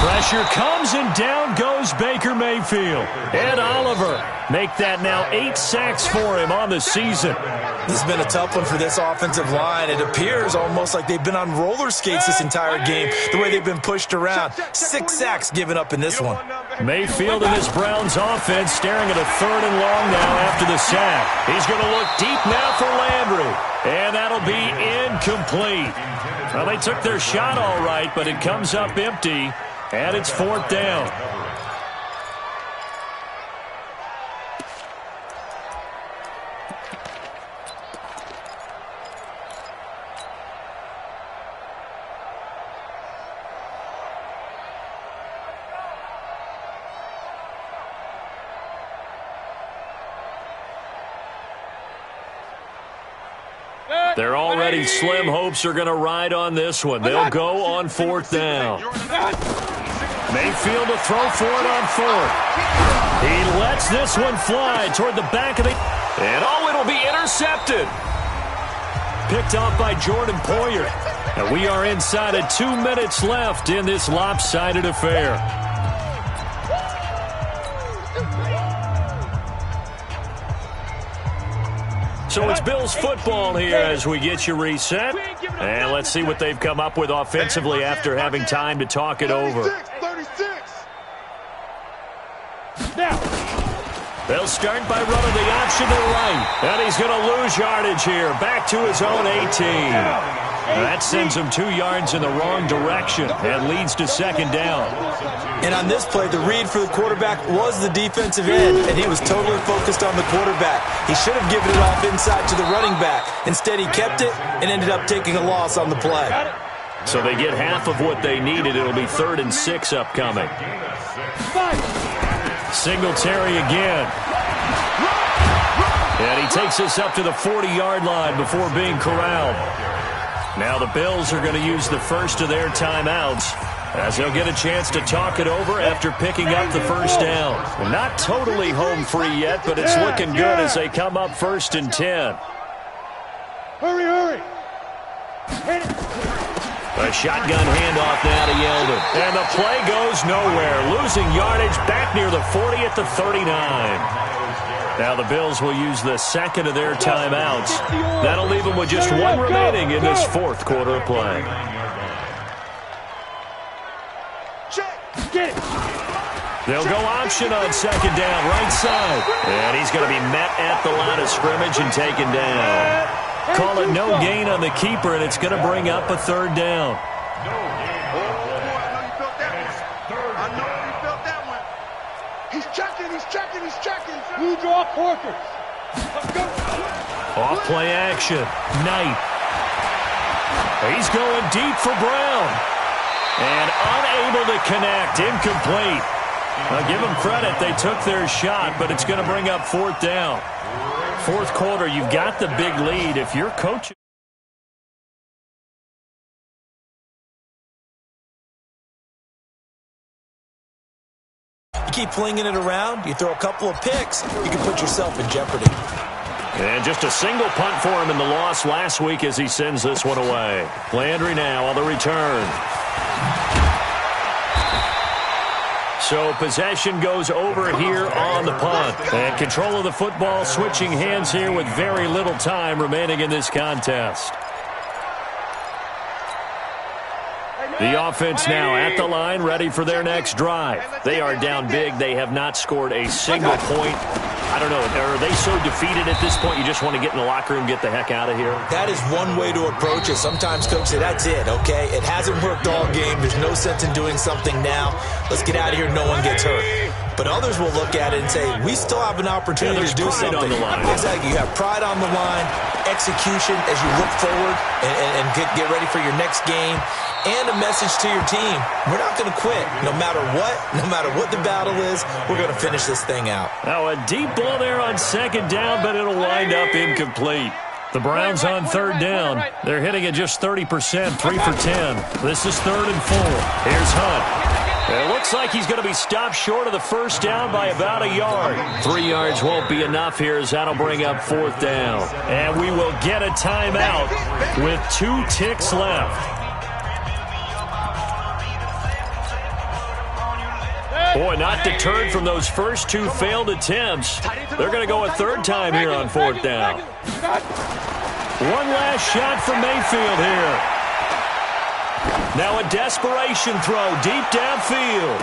Pressure comes, and down goes Baker Mayfield. Ed Oliver make that now 8 sacks for him on the season. This has been a tough one for this offensive line. It appears almost like they've been on roller skates this entire game, the way they've been pushed around. 6 sacks given up in this one. Mayfield and this Browns offense staring at a 3rd and long now after the sack. He's going to look deep now for Landry, and that'll be incomplete. Well, they took their shot all right, but it comes up empty, and it's 4th down. Their already slim hopes are going to ride on this one. They'll go on 4th down. Mayfield to throw for it on 4th. He lets this one fly toward the back of the... And it'll be intercepted. Picked off by Jordan Poyer. And we are inside of 2 minutes left in this lopsided affair. So it's Bills football here as we get you reset. And let's see what they've come up with offensively after having time to talk it over. 36. Now. They'll start by running the option to the right. And he's going to lose yardage here. Back to his own 18. That sends him 2 yards in the wrong direction and leads to second down. And on this play, the read for the quarterback was the defensive end, and he was totally focused on the quarterback. He should have given it off inside to the running back. Instead, he kept it and ended up taking a loss on the play. So they get half of what they needed. It'll be 3rd and 6 upcoming. Singletary again. And he takes us up to the 40-yard line before being corralled. Now the Bills are going to use the first of their timeouts as they'll get a chance to talk it over after picking up the first down. Not totally home free yet, but it's looking good as they come up 1st and 10. Hurry. Hit it. A shotgun handoff now to Yeldon. And the play goes nowhere. Losing yardage back near the 40 at the 39. Now the Bills will use the second of their timeouts. That'll leave them with just 1 remaining in this 4th quarter of play. Get it. They'll go option on second down, right side. And he's going to be met at the line of scrimmage and taken down. Call it no gain on the keeper, and it's going to bring up a 3rd down. Blue draw Corker. Let's go. Off play action. Knight. He's going deep for Brown. And unable to connect. Incomplete. Now give them credit. They took their shot, but it's going to bring up 4th down. 4th quarter, you've got the big lead. If you're coaching. You keep flinging it around, you throw a couple of picks, you can put yourself in jeopardy. And just a single punt for him in the loss last week as he sends this one away. Landry now on the return. So possession goes over here on the punt. And control of the football switching hands here with very little time remaining in this contest. The offense now at the line, ready for their next drive. They are down big. They have not scored a single point. I don't know. Are they so defeated at this point you just want to get in the locker room and get the heck out of here? That is one way to approach it. Sometimes coaches say, that's it, okay? It hasn't worked all game. There's no sense in doing something now. Let's get out of here. No one gets hurt. But others will look at it and say, we still have an opportunity to do something. On the line. Exactly. You have pride on the line, execution as you look forward and get ready for your next game, and a message to your team. We're not going to quit. No matter what the battle is, we're going to finish this thing out. Now a deep ball there on second down, but it'll wind up incomplete. The Browns on third down. They're hitting at just 30%, 3 for 10. This is 3rd and 4. Here's Hunt. It looks like he's going to be stopped short of the first down by about a yard. 3 yards won't be enough here as that'll bring up 4th down. And we will get a timeout with 2 ticks left. Boy, not deterred from those first 2 failed attempts. They're going to go a 3rd time here on 4th down. One last shot for Mayfield here. Now a desperation throw deep downfield.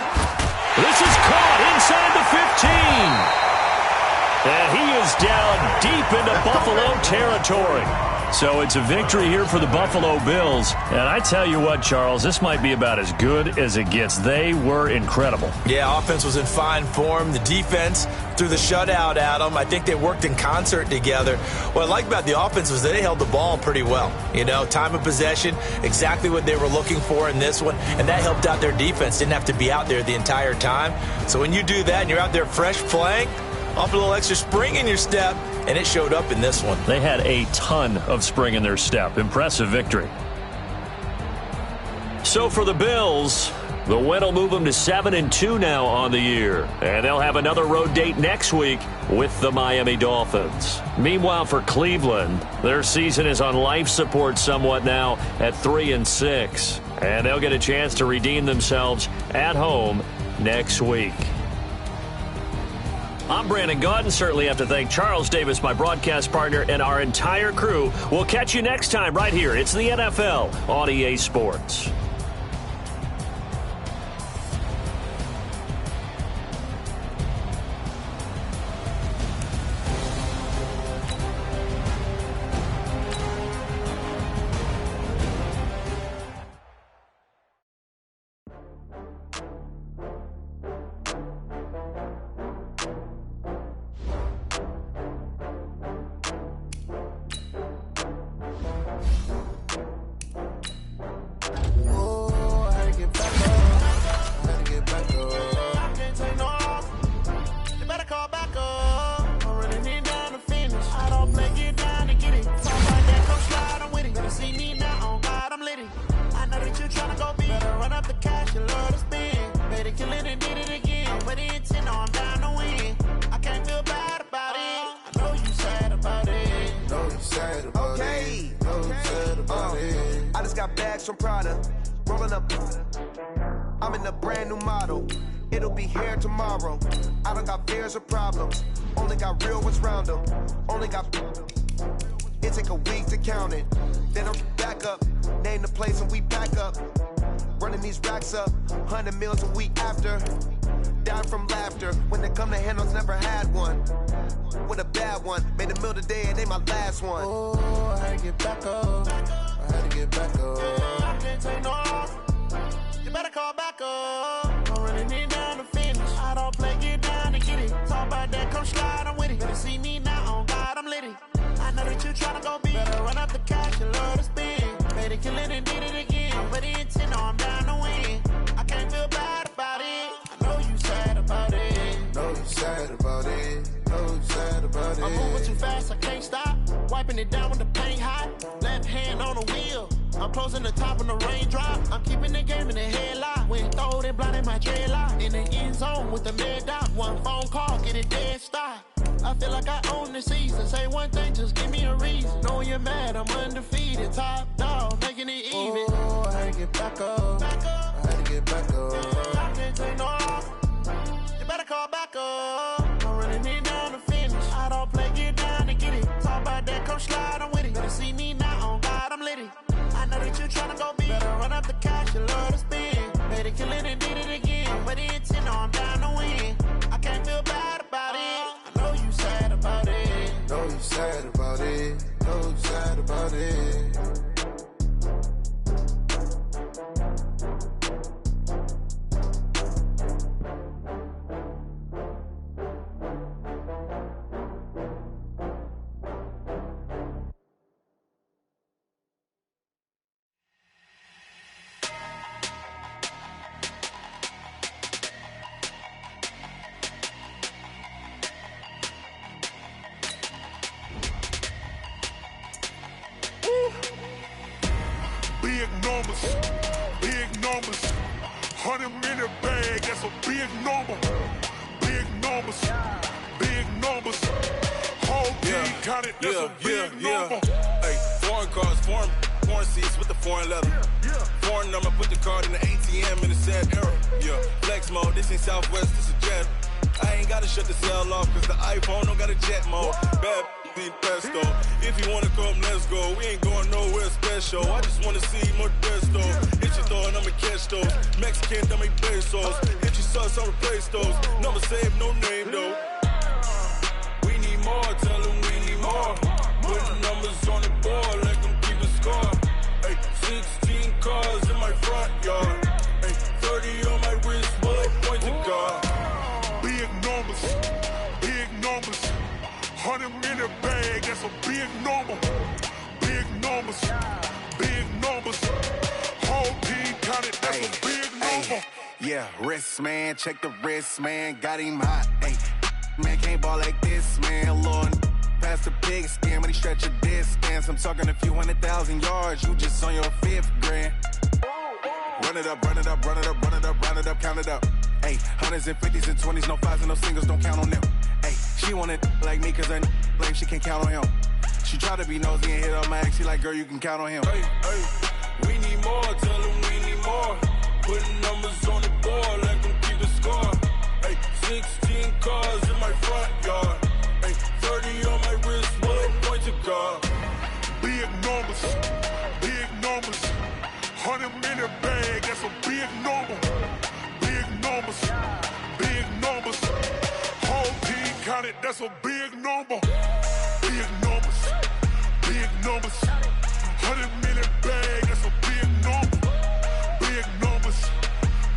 This is caught inside the 15. And he is down deep into Buffalo territory. So it's a victory here for the Buffalo Bills. And I tell you what, Charles, this might be about as good as it gets. They were incredible. Yeah, offense was in fine form. The defense threw the shutout at them. I think they worked in concert together. What I like about the offense was they held the ball pretty well. You know, time of possession, exactly what they were looking for in this one. And that helped out their defense. Didn't have to be out there the entire time. So when you do that and you're out there fresh playing, off a little extra spring in your step, and it showed up in this one. They had a ton of spring in their step. Impressive victory. So for the Bills, the win will move them to 7-2 now on the year. And they'll have another road date next week with the Miami Dolphins. Meanwhile, for Cleveland, their season is on life support somewhat now at 3-6. And they'll get a chance to redeem themselves at home next week. I'm Brandon Gaudin. Certainly have to thank Charles Davis, my broadcast partner, and our entire crew. We'll catch you next time right here. It's the NFL on EA Sports. I feel like I own the season. Say one thing, just give me a reason. Knowing you're mad, I'm undefeated. Top dog, making it even. Oh, I had to get back up. I had to get back up. I can't take no off. You better call back up. I'm running it down to finish. I don't play, get down to get it. Talk about that, come slide, I'm with it. Better see me now, on God, I'm litty. I know that you tryna go big. Better run up the cash, you love to spend. Better kill it and did it again. But the intent, no, I'm down to win. I can't feel bad about it. I know you sad about it. Know you sad about it. Know you sad about it. Big numbers, 100 in the bag, that's a big number. Big numbers, whole team counted, that's a big number. Hey, foreign cars, foreign seats with the foreign leather. Foreign number, put the card in the ATM in the sad era. Yeah, flex mode, this ain't Southwest, this is Jet. I ain't gotta shut the cell off, cause the iPhone don't got a jet mode. Bad need pesto. If you wanna come, let's go. We ain't going nowhere special. I just wanna see more Modesto. Hit your door and I'ma catch those. Mexican, dummy pesos. Hit your sus, I'll replace those. Number save, no name though. We need more, tell them we need more. Putting numbers on the board, let them keep a score. Hey, 16 cars in my front yard. Hey, 30 on my wrist, bullet point to God. Big numbers, 100 in the bag, that's a big number. Big numbers, whole team counted, that's a big number. Yeah, wrist man, check the wrist man, got him hot. Hey, man can't ball like this, man. Lord, past the big scam, but he stretch a distance. I'm talking a few 100,000 yards, you just on your 5th grand. Run it up, count it up. Hey, hundreds and 50s and 20s, no 5s and no singles, don't count on them. Hey, she want it like me, cause her like she can't count on him. She try to be nosy and hit up my ex, she like, girl, you can count on him. Hey, we need more, tell them we need more. Putting numbers on the board, let them keep the score. Hey, 16 cars in my front yard. Hey, 30 on my wrist, bullet point to God. Big numbers, 100 in the bag, that's a big number. Big numbers, whole team counted, that's a big number. Big numbers, 100 million bag, that's a big number. Big numbers,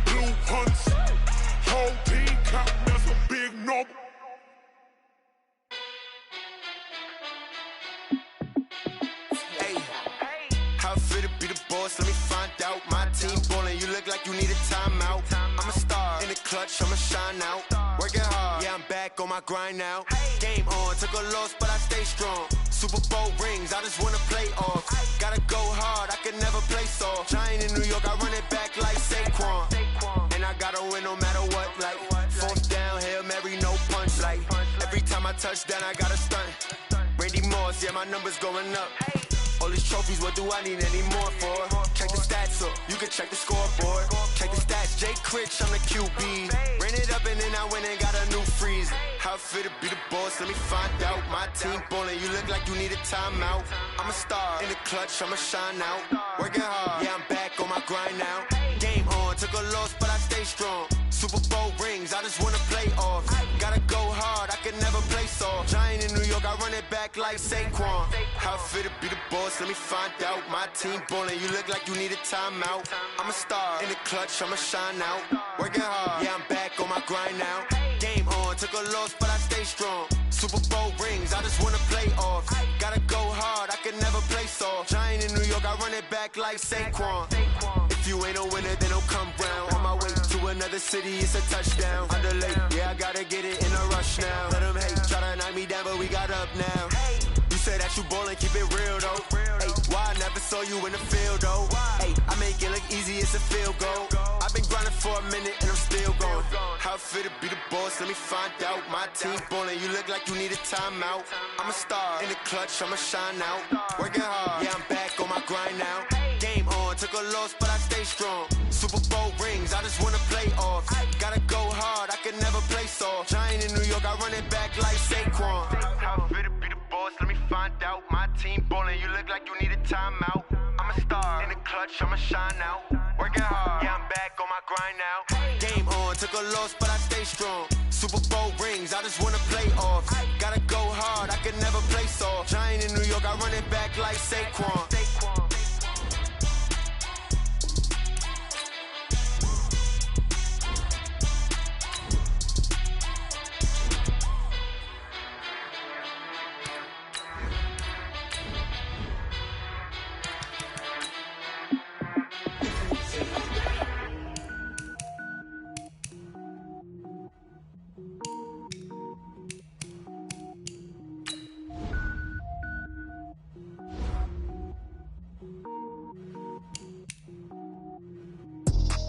blue hunts, whole team counting, that's a big number. Hey, how fit to be the boss? Let me find out. My team ballin', you look like you need a timeout. I'm a star in the clutch, I'ma shine out. Working hard, yeah, I'm back on my grind now. Game on, took a loss, but I stay strong. Super Bowl rings, I just wanna play off. Gotta go hard, I can never play soft. Giant in New York, I run it back like Saquon. And I gotta win no matter what, like 4th down, Hail Mary, no punch. Like every time I touch down, I gotta stunt. Randy Moss, yeah, my numbers going up. All these trophies, what do I need any more for? Check the stats up, you can check the scoreboard. Check the stats, Jay Critch, I'm the QB. Ran it up and then I went and got a new freeze. How fit to be the boss, let me find out. My team ballin', you look like you need a timeout. I'm a star in the clutch, I'ma shine out. Working hard, yeah, I'm back on my grind now. Game on, took a loss, but I stay strong. Super Bowl rings, I just wanna play off. Gotta go hard, I can never play soft. Giant in New York, I run it back like Saquon. How fit to be the boss, let me find out. My team ballin', you look like you need a timeout. I'm a star in the clutch, I'ma shine out. Working hard, yeah, I'm back on my grind now. Game on, took a loss, but I stay strong. Super Bowl rings, I just wanna play off. Gotta go hard, I can never play soft. Giant in New York, I run it back like Saquon. If you ain't a winner, then don't come round. On my way to another city, it's a touchdown. Underlay, yeah, I gotta get it in a rush now. Let them hate, try to knock me down, but we got up now. You say that you ballin', keep it real though. Hey, why I never saw you in the field though? Hey, I make it look easy, it's a field goal. I've been grinding grinding for a minute and I'm still going. How it feel to be the boss? Let me find out. My team ballin', you look like you need a timeout. I'm a star in the clutch, I'ma shine out. Working hard, yeah, I'm back on my grind now. Game on, took a loss, but I stay strong. Super Bowl rings, I just wanna play off. Gotta go hard, I can never play soft. Giant in New York, I run it back like Saquon. How it feel to be the boss? Let me find out. My team ballin', you look like you need a timeout. I'm a star in the clutch, I'ma shine out. Working hard, yeah, I'm back on my grind now. Game on, took a loss, but I stay strong. Super Bowl rings, I just wanna play off. Gotta go hard, I can never play soft. Giant in New York, I run it back like Saquon.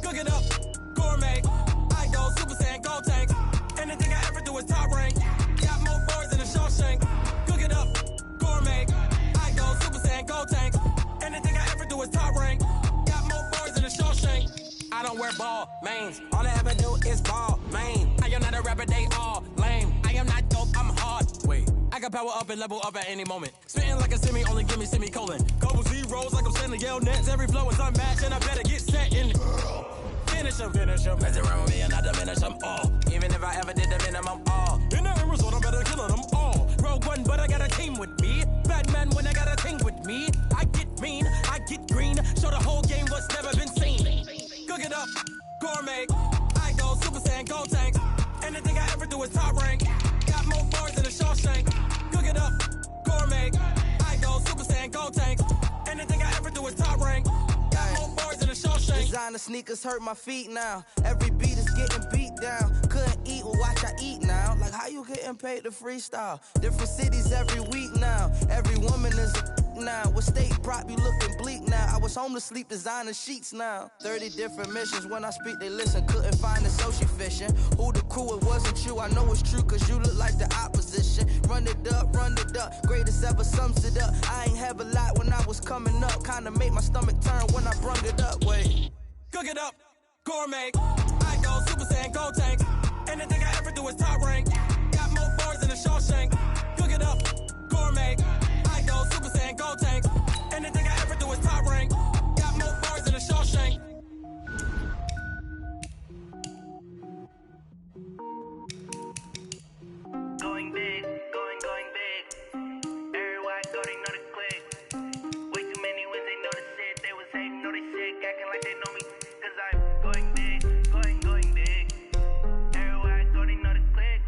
Cook it up, gourmet. I go Super Saiyan, gold tank. Anything I ever do is top rank. Got more boys than a Shawshank. Cook it up, gourmet. I go Super Saiyan, gold tank. Anything I ever do is top rank. Got more boys than a Shawshank. I don't wear ball mains. All I ever do is ball main. I am not a rapper, they all lame. I am not dope, I'm hard. Wait, I can power up and level up at any moment. Spitting like a semi, only give me semicolon. Couple zeros like I'm sending yell nets. Every flow is unmatched and I better get set in. Finish them. Mess around with me and I diminish them all. Even if I ever did the minimum all. In the end result, I'm better killing them all. Rogue One, but I got a team with me. Batman when I got a team with me. I get mean, I get green. Show the whole game what's never been seen. Cook it up, gourmet. I go Super Saiyan, gold tank. Anything I ever do is top rank. Got more bars than a Shawshank. Cook it up, gourmet. I go Super Saiyan, gold tank. Anything I ever do is top rank. Got more bars than a Shawshank. Designer sneakers hurt my feet now. Every beat is getting beat down. Couldn't eat, well watch I eat now. Like how you getting paid to freestyle? Different cities every week now. Every woman is a now. What state prop you looking bleak now? I was home to sleep designer sheets now. 30 different missions. When I speak they listen. Couldn't find it so she fishing. Who the crew? It wasn't you. I know it's true cause you look like the opposition. Run it up. Greatest ever sums it up. I ain't have a lot when I was coming up. Kinda made my stomach turn when I brung it up. Wait. Cook it up, gourmet. I go Super Saiyan, gold tank. Anything I ever do is top rank. Got more bars than a Shawshank. Cook it up, gourmet. I go Super Saiyan, gold tank. Anything I ever do is top rank. Got more bars than a Shawshank. Going big, going big. Everywhere I go, they know the click. Way too many wins, they know the shit. They was hating, know they sick, acting like they know me. Cause I'm going big, going big. Everywhere I go, they know the click.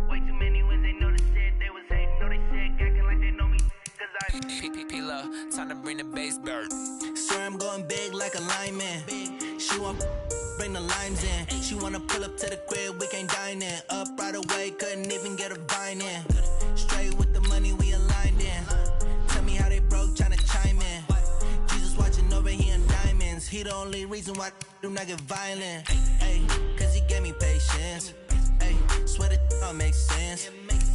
Way too many wins, they know the shit. They was hating, know they sick, acting like they know me. Cause I'm P-P-P-Love, time to bring the bass bird. Swear I'm going big like a lineman. She want bring the limes in. She wanna pull up to the crib, we can't dine in. Up right away, couldn't even get a vine in. Straight with the money, we aligned in. Tell me how they broke, tryna chime in. Jesus watching over here in diamonds. He the only reason why do not get violent. Ay, cause he gave me patience. Ay, swear that all makes sense.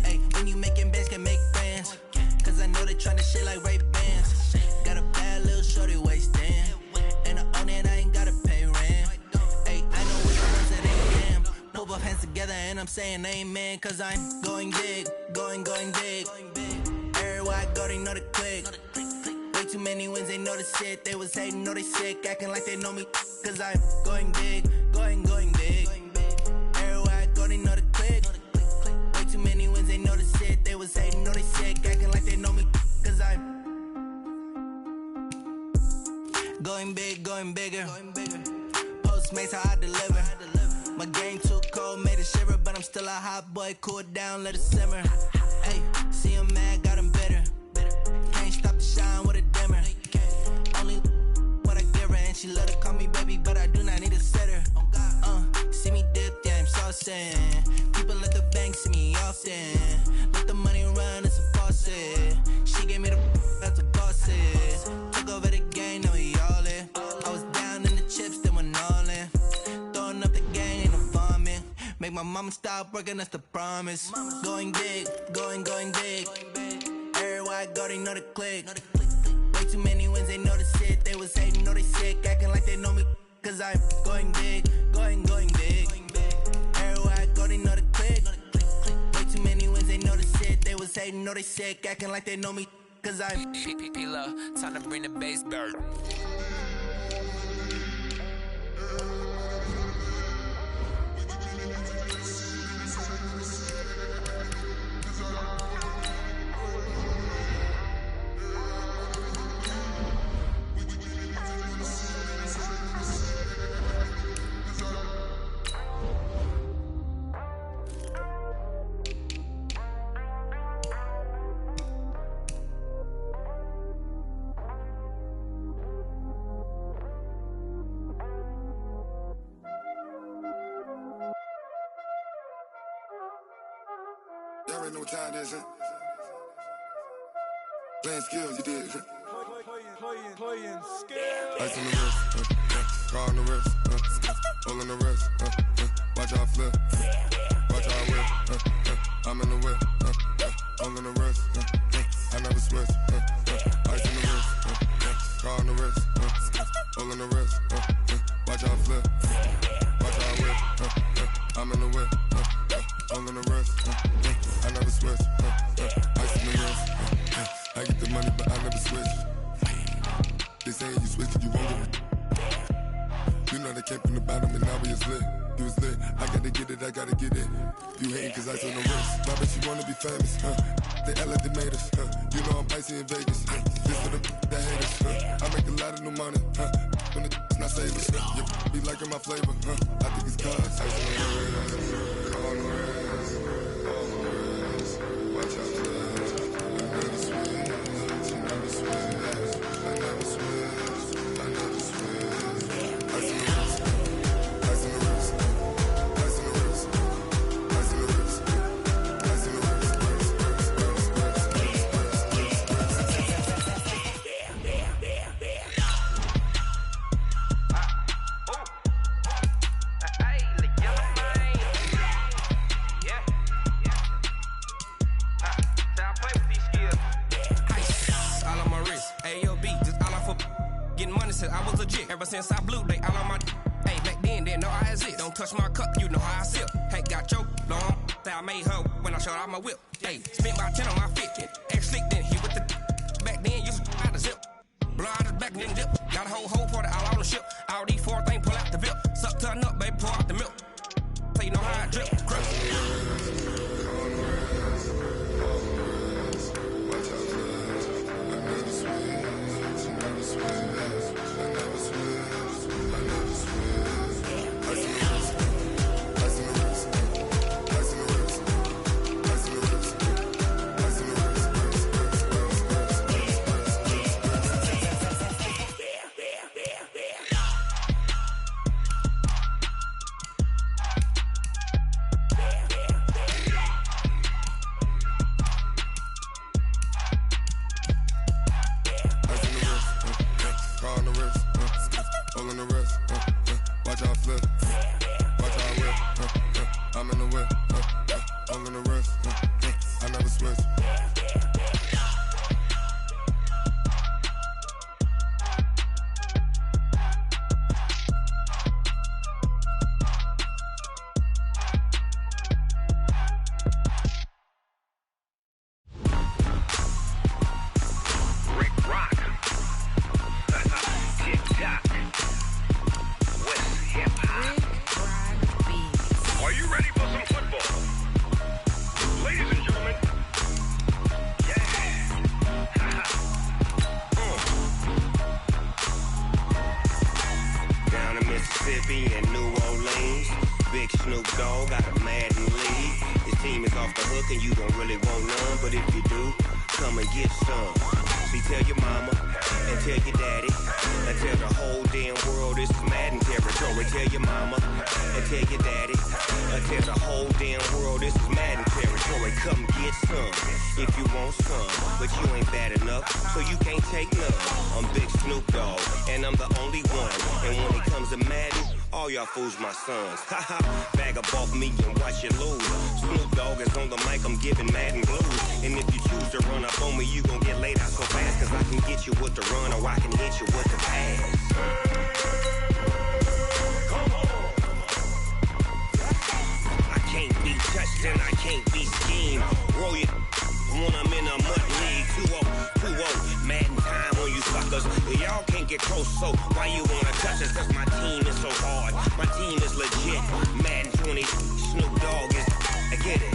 Ay, when you making bands, can make friends. Cause I know they tryna shit like Ray-Bans. Got a bad little shorty wasting. And I own it, I ain't gotta pay rent. Ay, I know which ones that ain't them. Move both hands together and I'm saying amen. Cause I'm going big, going big. Everywhere I go, they know the click. Way too many wins, they know the shit. They was hating, know they sick, acting like they know me. Cause I'm going big, going big. Everywhere I go, they know the click. Way too many wins, they know the shit. They was hating, know they sick, acting like they know me. Cause I'm going big, going bigger. Postmates, how I deliver. My game too cold, made it shiver. But I'm still a hot boy, cool it down, let it simmer. Hey, see him mad, got him bitter. Can't stop the shine with a dimmer. Only what I give her, and she love to call me baby, but I do not need a sitter. See me dip, yeah, I'm saucing. People at the bank see me often. Let the money run, it's a faucet. She gave me the that's a bosses. Took over the game, now we all in. I was down in the chips, then went all in. my mama stop working, that's the promise. Going big, going big. Everywhere I go, they know the click. Way too many wins, they know the shit. They was hating, know they sick, acting like they know me. Cause I'm going big, going big. Everywhere I go, they know the click. Way too many wins, they know the shit. They was hating, know they sick, acting like they know me. Cause I'm P-P-P-Love, time to bring the bass back. Y'all already know what time it is, huh? Playing skills, you did. Playing skills. Ice on the wrist, car on the wrist, hole in the wrist, watch out flip, watch out whip, I'm in the whip, hole in the wrist, I never switch, ice on the wrist, car on the wrist, hole in the wrist, watch out flip, watch out whip, I'm in the whip, hole in the wrist, I never switch, ice on the wrist, I get the money but I never switch. They saying you switch, you won't get it. You know they came from the bottom and now we is lit. You was lit, I gotta get it, I gotta get it. You hating cause I on the wrist. My bitch, you wanna be famous, They Ella, they made us, You know I'm icy in Vegas, This for the that haters, I make a lot of new money, When the not savers, You be liking my flavor, I think it's cause I on the wrist, on the wrist, on the wrist. Watch out, I never switch, I never switch. I never switch, I never switch. Ice in the wrist, ice in the wrist, ice in the wrist, ice in the wrist, ice in the wrist, I was legit. Ever since I blew, they all on my. Hey, back then, didn't know I exist. Don't touch my cup, you know how I sip. Hey, got your long. That I made her when I showed out my whip. Hey, spent about 10 on my fit. Ex-slick, then he with the. Back then, used to out the zip. Blow out his back, then dip. Got a whole party all on the ship. All these four things, pull out the VIP. Suck to a nut, baby, pour out the milk. So you know how I drip. All y'all fools my sons. Haha, bag up off me and watch you lose. Snoop Dogg is on the mic, I'm giving Madden blues. And if you choose to run up on me, you gon' get laid out so fast. Cause I can get you with the run or I can hit you with the pass. I can't be touched and I can't be schemed. Roll you when I'm in a mud league. 2-0, 2-0, Madden time on you suckers. Y'all can't get close, so why you wanna touch us? Cause my team is so hard, my team is legit. Madden 20, Snoop Dogg is, I get it.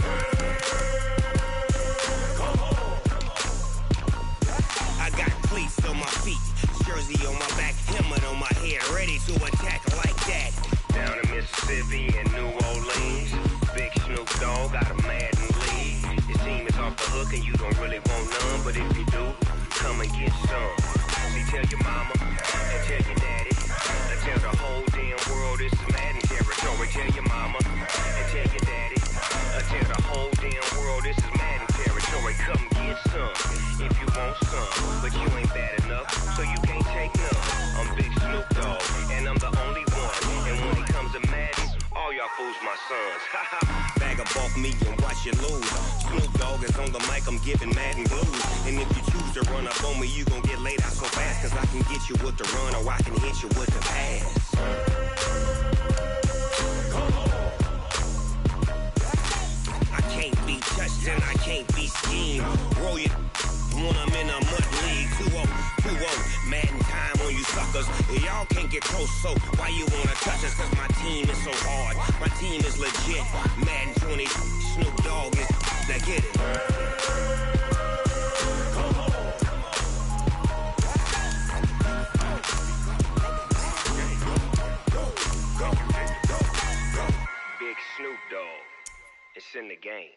I got cleats on my feet, jersey on my back, helmet on my head, ready to attack like that. Down in Mississippi and New Orleans, big Snoop Dogg got a Madden league. Your team is off the hook and you don't really want none, but if you do, come and get some. See, tell your mama and tell your daddy, and tell the whole damn world this is Madden territory. Tell your mama and tell your daddy, and tell the whole damn world this is Madden territory. Come get some if you want some, but you ain't bad enough, so you can't take none. I'm Big Snoop Dogg, and I'm the only one. And when it comes to Madden, all y'all fools my sons. Bag up off me and watch you lose. Snoop Dogg is on the mic, I'm giving Madden blues. And if you choose to run up on me, you gon' get laid out so fast. Cause I can get you with the run or I can hit you with the pass. I can't be touched and I can't be schemed. Roll you when I'm in a mud league. 2-0, 2-0, Madden time on you suckers. Y'all can't get close, so why you wanna touch us? Cause my team is so hard, my team is legit. Madden 20, Snoop Dogg is, now get it. Big Snoop Dogg, it's in the game.